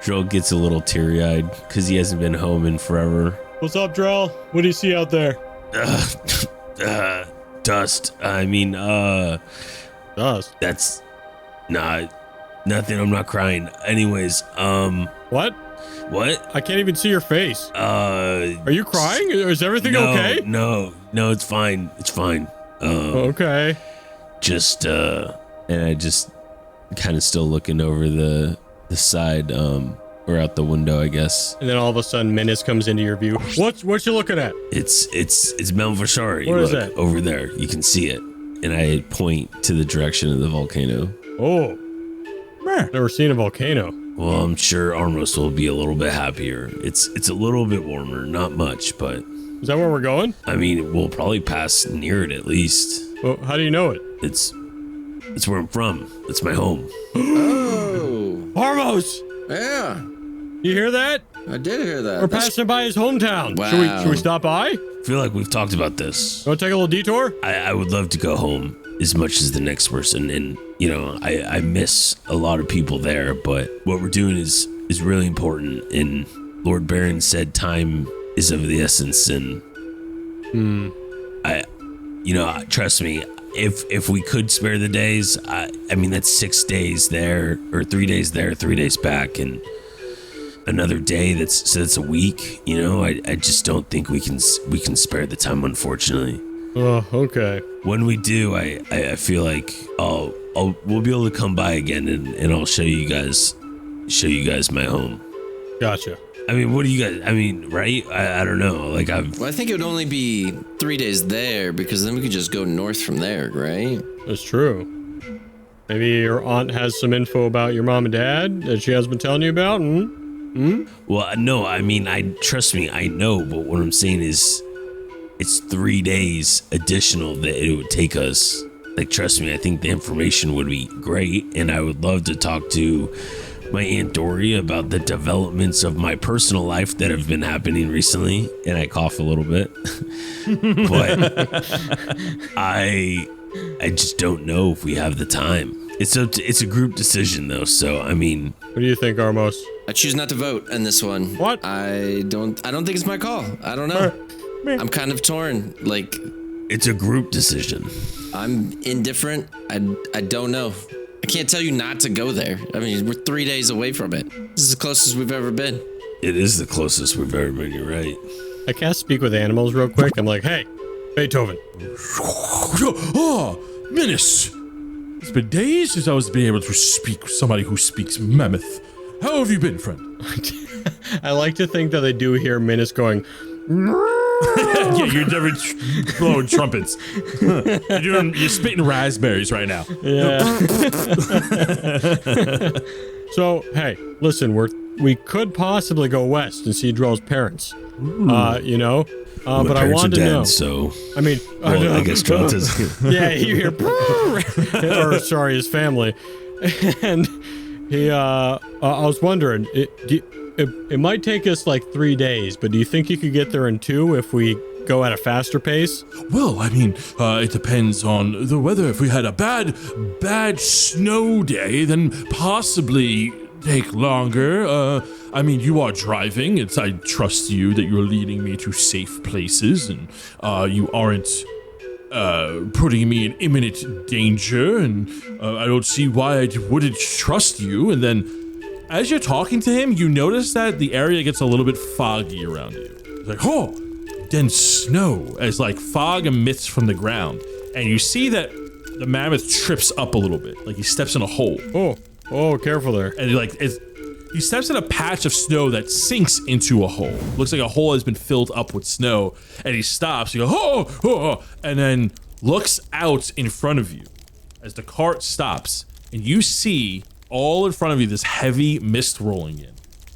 D: Joel gets a little teary-eyed because he hasn't been home in forever.
A: What's up, Drell? What do you see out there?
D: Dust. I mean,
A: Dust.
D: that's not nothing. I'm not crying. Anyways,
A: What?
D: what?
A: I can't even see your face. Are you crying? Is everything okay?
D: No, it's fine. It's fine.
A: Okay.
D: Just, and I just kind of still looking over the side, or out the window, I guess.
A: And then all of a sudden, Menace comes into your view. What you looking at?
D: It's Mount Versari.
A: What is
D: Look,
A: that?
D: over there? You can see it. And I point to the direction of the volcano.
A: Oh, Never seen a volcano.
D: Well, I'm sure Armos will be a little bit happier. It's a little bit warmer, not much, but
A: Is that where we're going?
D: I mean, we'll probably pass near it at least.
A: Well, how do you know it?
D: It's where I'm from. It's my home.
C: Oh,
A: Armos!
C: yeah.
A: You hear that?
C: I did hear that.
A: We're passing by his hometown.
C: Wow.
A: Should we stop by?
D: I feel like we've talked about this.
A: Want to take a little detour?
D: I would love to go home as much as the next person, and you know, I miss a lot of people there, but what we're doing is really important, and Lord Baron said time is of the essence, and trust me, if we could spare the days, I mean that's 6 days there, or 3 days there, 3 days back, and another day that's a week. You know, I just don't think we can spare the time, unfortunately.
A: Oh, okay.
D: When we do, I feel like we'll be able to come by again, and I'll show you guys my home.
A: Gotcha.
D: I mean, what do you guys? I mean, right? I don't know. Like
C: Well, I think it would only be 3 days there, because then we could just go north from there, right?
A: That's true. Maybe your aunt has some info about your mom and dad that she has been telling you about.
D: Well, no. I mean, trust me. I know, but what I'm saying is, it's 3 days additional that it would take us. Like, trust me. I think the information would be great, and I would love to talk to my Aunt Dory about the developments of my personal life that have been happening recently, and I cough a little bit. But I just don't know if we have the time. It's a group decision though, so I mean,
A: What do you think, Armos?
C: I choose not to vote in this one.
A: What?
C: I don't think it's my call. I don't know. I'm kind of torn. Like,
D: it's a group decision.
C: I'm indifferent. I don't know. I can't tell you not to go there. I mean, we're 3 days away from it. This is the closest we've ever been.
D: It is the closest we've ever been, you're right.
A: I can't speak with animals real quick. I'm like, hey, Beethoven.
B: Oh, Menace. It's been days since I was being able to speak with somebody who speaks mammoth. How have you been, friend?
A: I like to think that they do hear Minus going,
B: Yeah, you're never blowing trumpets. You're spitting raspberries right now.
A: yeah. So, hey, listen, we could possibly go west and see Drell's parents.
D: My
A: But I
D: parents are
A: wanted to
D: dead,
A: know.
D: so
A: I mean,
D: well, I guess Drell doesn't.
A: yeah, you hear, or sorry, his family, and he. I was wondering, it might take us like 3 days, but do you think you could get there in 2 if we go at a faster pace?
B: Well, I mean, it depends on the weather. If we had a bad snow day, then possibly take longer. I mean, you are driving. I trust you that you're leading me to safe places, and you aren't putting me in imminent danger, and I don't see why I wouldn't trust you. And then, as you're talking to him, you notice that the area gets a little bit foggy around you. It's like, oh, dense snow, as like fog emits from the ground, and you see that the mammoth trips up a little bit, like he steps in a hole.
A: Oh, careful there.
B: And he steps in a patch of snow that sinks into a hole. Looks like a hole has been filled up with snow, and he stops. He goes, oh, and then looks out in front of you as the cart stops, and you see all in front of you this heavy mist rolling in,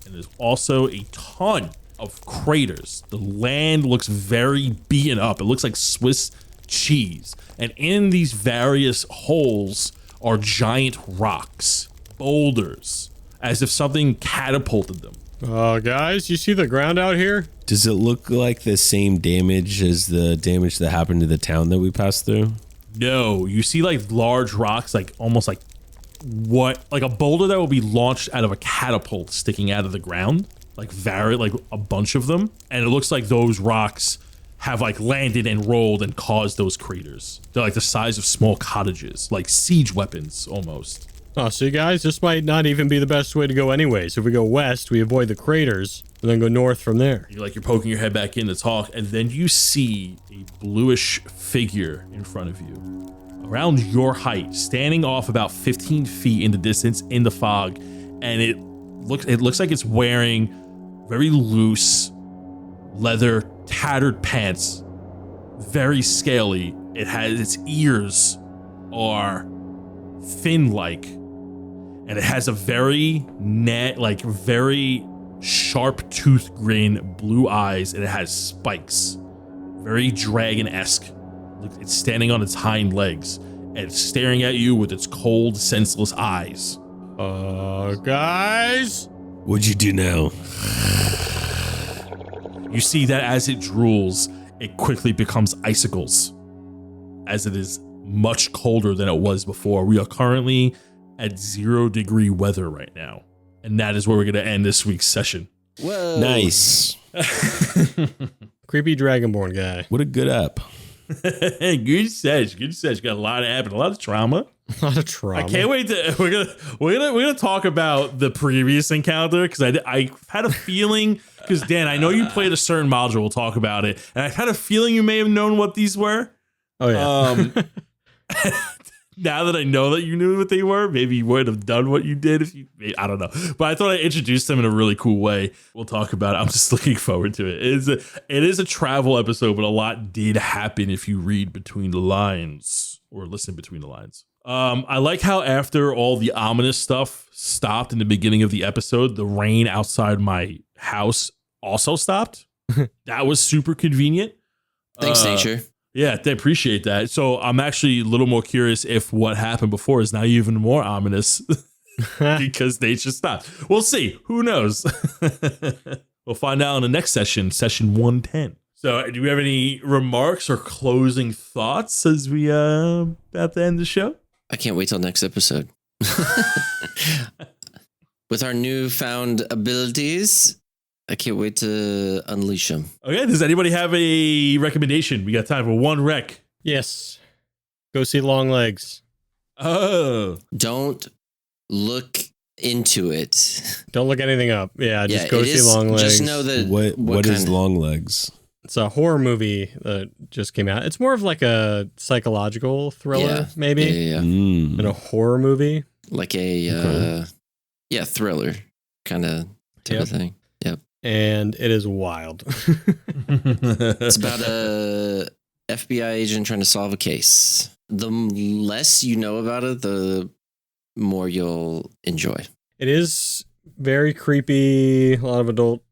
B: and there's also a ton of craters. The land looks very beaten up. It looks like Swiss cheese, and in these various holes are giant rocks, boulders, as if something catapulted them.
A: Guys, you see the ground out here?
D: Does it look like the same damage as the damage that happened to the town that we passed through?
B: No, you see like large rocks, like almost like a boulder that will be launched out of a catapult sticking out of the ground, like a bunch of them, and it looks like those rocks have like landed and rolled and caused those craters. They're like the size of small cottages, like siege weapons almost.
A: Oh, see, guys, this might not even be the best way to go anyways. If we go west, we avoid the craters, and then go north from there.
B: You're poking your head back in to talk, and then you see a bluish figure in front of you, around your height, standing off about 15 feet in the distance in the fog, and it looks like it's wearing very loose leather tattered pants, very scaly. Its ears are fin-like, and it has a very very sharp tooth grin, blue eyes, and it has spikes. Very dragon-esque. It's standing on its hind legs and it's staring at you with its cold, senseless eyes.
A: Guys?
D: What'd you do now?
B: You see that as it drools, it quickly becomes icicles, as it is much colder than it was before. We are currently at 0-degree weather right now, and that is where we're going to end this week's session.
C: Whoa.
D: Nice.
A: Creepy Dragonborn guy.
D: What a good app.
B: Good sesh. Got a lot of happened, a lot of trauma.
A: A lot of trauma.
B: I can't wait to we're gonna talk about the previous encounter, because I had a feeling, because Dan, I know you played a certain module. We'll talk about it, and I had a feeling you may have known what these were.
A: Oh yeah.
B: Now that I know that you knew what they were, maybe you would have done what you did if you. I don't know, but I thought I introduced them in a really cool way. We'll talk about it. I'm just looking forward to it. It is a travel episode, but a lot did happen if you read between the lines or listen between the lines. I like how after all the ominous stuff stopped in the beginning of the episode, the rain outside my house also stopped. That was super convenient.
C: Thanks, nature.
B: Yeah, they appreciate that. So I'm actually a little more curious if what happened before is now even more ominous because nature stopped. We'll see. Who knows? We'll find out in the next session 110. So do we have any remarks or closing thoughts as we about to end the show?
C: I can't wait till next episode. With our newfound abilities, I can't wait to unleash them.
B: Okay, does anybody have a recommendation? We got time for one rec.
A: Yes. Go see Long Legs.
B: Oh.
C: Don't look into it.
A: Don't look anything up. Yeah, just go
C: it
A: see
C: is-
A: Long Legs.
C: Just know that
D: What is
C: kind-
D: Long Legs?
A: It's a horror movie that just came out. It's more of like a psychological thriller, maybe,
C: Yeah.
A: than a horror movie.
C: Like a thriller kind of type of thing. Yep.
A: And it is wild.
C: It's about a FBI agent trying to solve a case. The less you know about it, the more you'll enjoy.
A: It is very creepy. A lot of adult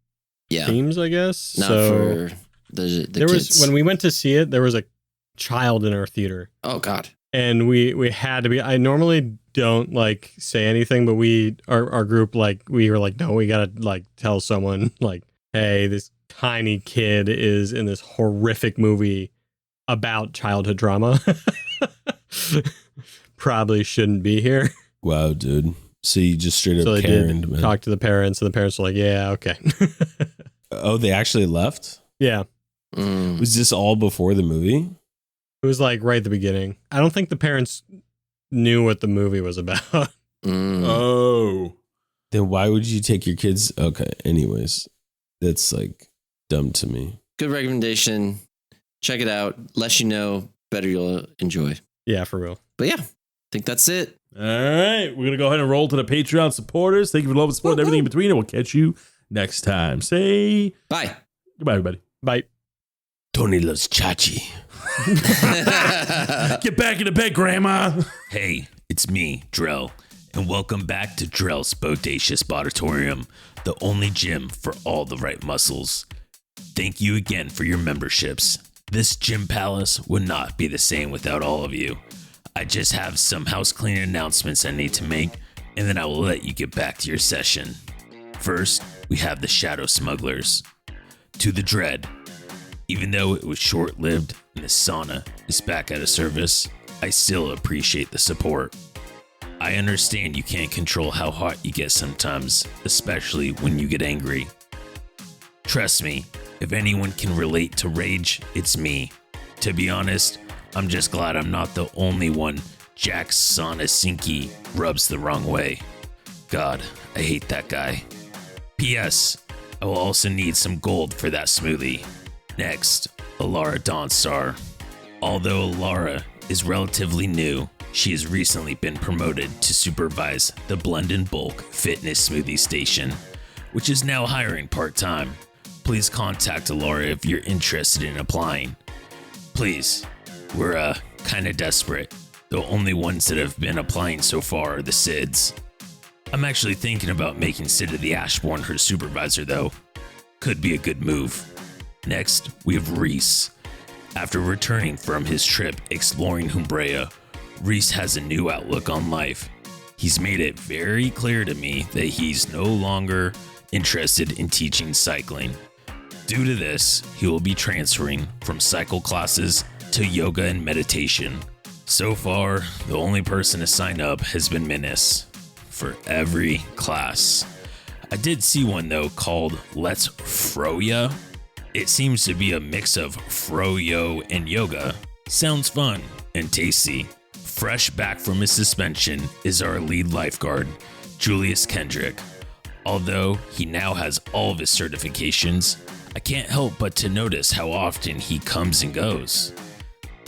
C: Yeah.
A: themes, I guess.
C: Not
A: so
C: for the
A: there
C: kids.
A: was, when we went to see it, there was a child in our theater.
C: Oh God.
A: And we had to be. I normally don't like say anything, but our group, like, we were like, no, we gotta like tell someone, like, hey, this tiny kid is in this horrific movie about childhood trauma. Probably shouldn't be here.
D: Wow, dude. So you just straight
A: So
D: up
A: they
D: Karen'd,
A: did
D: man.
A: talk to the parents, and the parents were like, yeah, okay.
D: Oh, they actually left?
A: Yeah.
C: Mm.
D: Was this all before the movie?
A: It was like right at the beginning. I don't think the parents knew what the movie was about.
C: Mm.
B: Oh.
D: Then why would you take your kids? Okay, anyways. That's like dumb to me.
C: Good recommendation. Check it out. Less you know, better you'll enjoy.
A: Yeah, for real.
C: But yeah, I think that's it.
B: All right. We're going to go ahead and roll to the Patreon supporters. Thank you for the love and support and everything in between. And we'll catch you next time. Say
C: Bye.
B: goodbye, everybody.
A: Bye.
D: Tony loves Chachi.
B: Get back into bed, Grandma.
E: Hey, it's me, Drell, and welcome back to Drell's Bodacious Bodatorium, the only gym for all the right muscles. Thank you again for your memberships. This gym palace would not be the same without all of you. I just have some house cleaning announcements I need to make, and then I will let you get back to your session. First, we have the Shadow Smugglers. To the Dread. Even though it was short-lived and the sauna is back out of service, I still appreciate the support. I understand you can't control how hot you get sometimes, especially when you get angry. Trust me, if anyone can relate to rage, it's me. To be honest, I'm just glad I'm not the only one Jack Sonasinki rubs the wrong way. God, I hate that guy. P.S. I will also need some gold for that smoothie. Next, Alara Dawnstar. Although Alara is relatively new, she has recently been promoted to supervise the Blend and Bulk Fitness Smoothie Station, which is now hiring part-time. Please contact Alara if you're interested in applying. Please, we're kinda desperate. The only ones that have been applying so far are the SIDS. I'm actually thinking about making Sid of the Ashborn her supervisor, though. Could be a good move. Next, we have Reese. After returning from his trip exploring Humbrea, Reese has a new outlook on life. He's made it very clear to me that he's no longer interested in teaching cycling. Due to this, he will be transferring from cycle classes to yoga and meditation. So far, the only person to sign up has been Menace for every class. I did see one though called Let's Froya. It seems to be a mix of froyo and yoga. Sounds fun and tasty. Fresh back from his suspension is our lead lifeguard, Julius Kendrick. Although he now has all of his certifications, I can't help but to notice how often he comes and goes.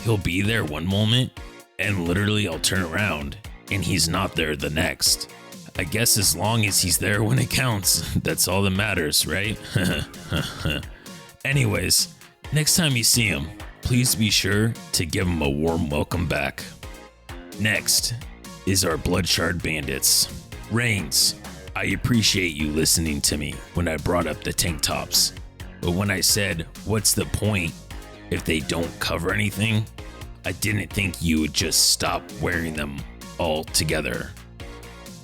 E: He'll be there one moment, and literally I'll turn around, and he's not there the next. I guess as long as he's there when it counts, that's all that matters, right? Anyways, next time you see him, please be sure to give him a warm welcome back. Next is our Bloodshard Bandits. Reigns, I appreciate you listening to me when I brought up the tank tops. But when I said, what's the point if they don't cover anything? I didn't think you would just stop wearing them altogether.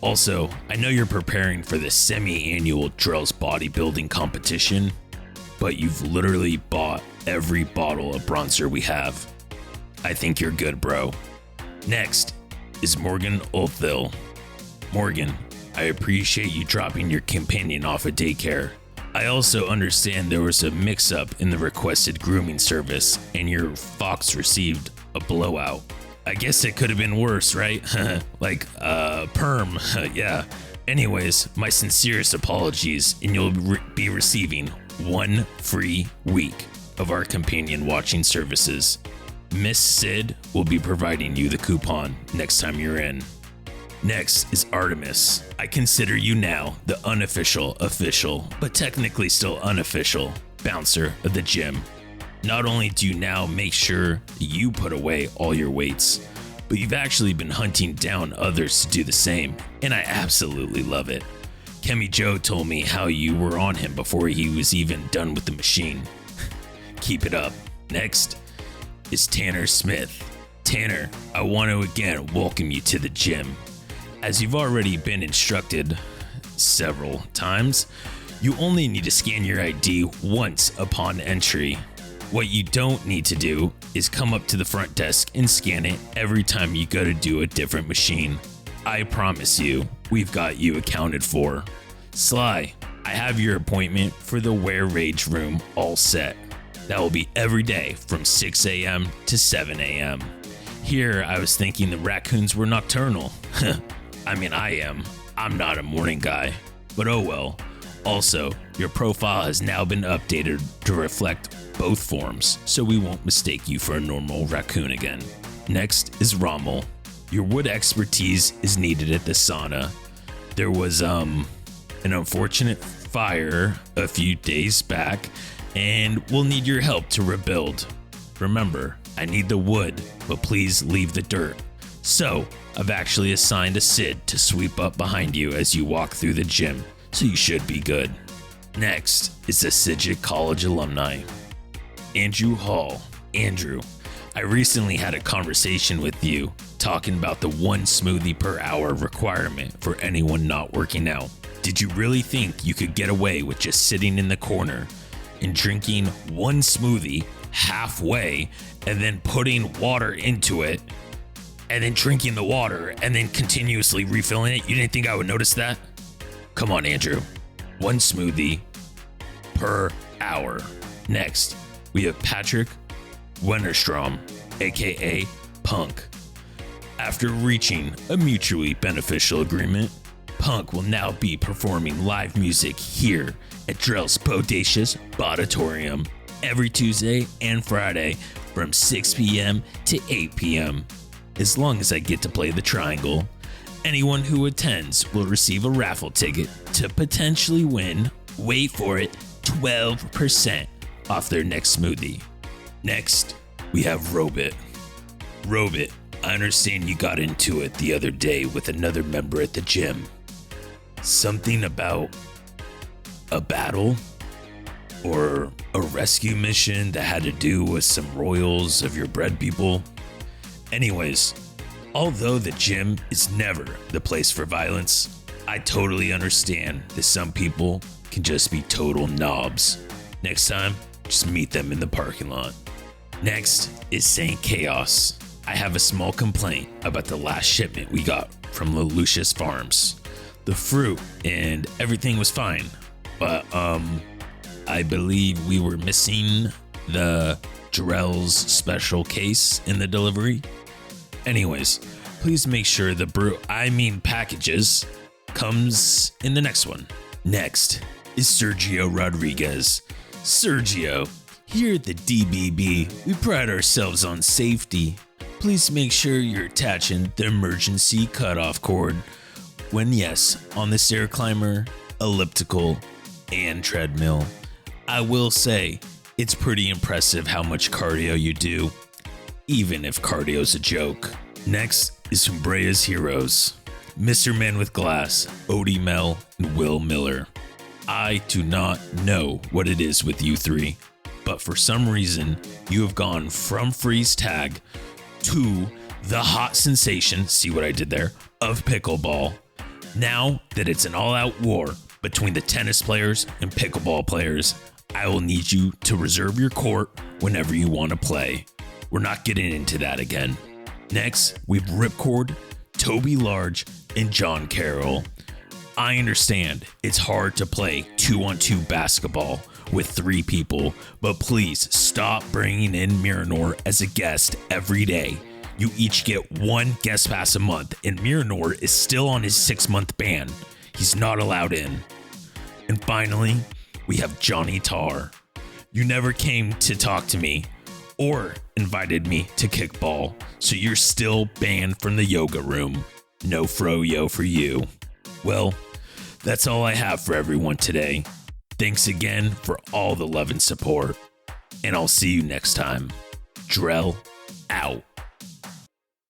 E: Also, I know you're preparing for the semi-annual Drell's bodybuilding competition, but you've literally bought every bottle of bronzer we have. I think you're good, bro. Next is Morgan Oldville. Morgan, I appreciate you dropping your companion off at daycare. I also understand there was a mix-up in the requested grooming service and your fox received a blowout. I guess it could have been worse, right? Like, perm, yeah. Anyways, my sincerest apologies, and you'll be receiving 1 free week of our companion watching services. Miss Sid will be providing you the coupon next time you're in. Next is Artemis. I consider you now the unofficial, official, but technically still unofficial bouncer of the gym. Not only do you now make sure you put away all your weights, but you've actually been hunting down others to do the same, and I absolutely love it. Kemi Joe told me how you were on him before he was even done with the machine. Keep it up. Next is Tanner Smith. Tanner, I want to again welcome you to the gym. As you've already been instructed several times, you only need to scan your ID once upon entry. What you don't need to do is come up to the front desk and scan it every time you go to do a different machine. I promise you, we've got you accounted for. Sly, I have your appointment for the Wear Rage room all set. That will be every day from 6 a.m. to 7 a.m. Here, I was thinking the raccoons were nocturnal. I mean, I am. I'm not a morning guy, but oh well. Also, your profile has now been updated to reflect both forms, so we won't mistake you for a normal raccoon again. Next is Rommel. Your wood expertise is needed at the sauna. There was an unfortunate fire a few days back, and we'll need your help to rebuild. Remember, I need the wood, but please leave the dirt. So, I've actually assigned a Sid to sweep up behind you as you walk through the gym, so you should be good. Next is the Sidget College alumni, Andrew Hall. Andrew, I recently had a conversation with you talking about the 1 smoothie per hour requirement for anyone not working out. Did you really think you could get away with just sitting in the corner and drinking 1 smoothie halfway and then putting water into it and then drinking the water and then continuously refilling it? You didn't think I would notice that? Come on, Andrew. 1 smoothie per hour. Next, we have Patrick Wennerstrom, aka Punk. After reaching a mutually beneficial agreement, Punk will now be performing live music here at Drell's Bodacious Bodatorium every Tuesday and Friday from 6 p.m. to 8 p.m. As long as I get to play the triangle, anyone who attends will receive a raffle ticket to potentially win, wait for it, 12% off their next smoothie. Next, we have Robit. Robit, I understand you got into it the other day with another member at the gym. Something about a battle or a rescue mission that had to do with some royals of your bread people. Anyways, although the gym is never the place for violence, I totally understand that some people can just be total knobs. Next time, just meet them in the parking lot. Next is Saint Chaos. I have a small complaint about the last shipment we got from Lelouch's Farms. The fruit and everything was fine, but I believe we were missing the Jarrell's special case in the delivery. Anyways, please make sure the packages comes in the next one. Next is Sergio Rodriguez. Sergio, here at the DBB, we pride ourselves on safety. Please make sure you're attaching the emergency cutoff cord when, yes, on the stair climber, elliptical, and treadmill. I will say, it's pretty impressive how much cardio you do, even if cardio's a joke. Next is Humbrea's Heroes. Mr. Man with Glass, Odie Mel, and Will Miller. I do not know what it is with you three, but for some reason, you have gone from freeze tag to the hot sensation, see what I did there, of pickleball. Now that it's an all-out war between the tennis players and pickleball players, I will need you to reserve your court whenever you want to play. We're not getting into that again. Next, we've Ripcord, Toby Large, and John Carroll. I understand it's hard to play 2-on-2 basketball with 3 people, but please stop bringing in Miranor as a guest every day. You each get 1 guest pass a month, and Miranor is still on his 6-month ban. He's not allowed in. And finally, we have Johnny Tar. You never came to talk to me or invited me to kickball, so you're still banned from the yoga room. No froyo for you. Well, that's all I have for everyone today. Thanks again for all the love and support, and I'll see you next time. Drell out.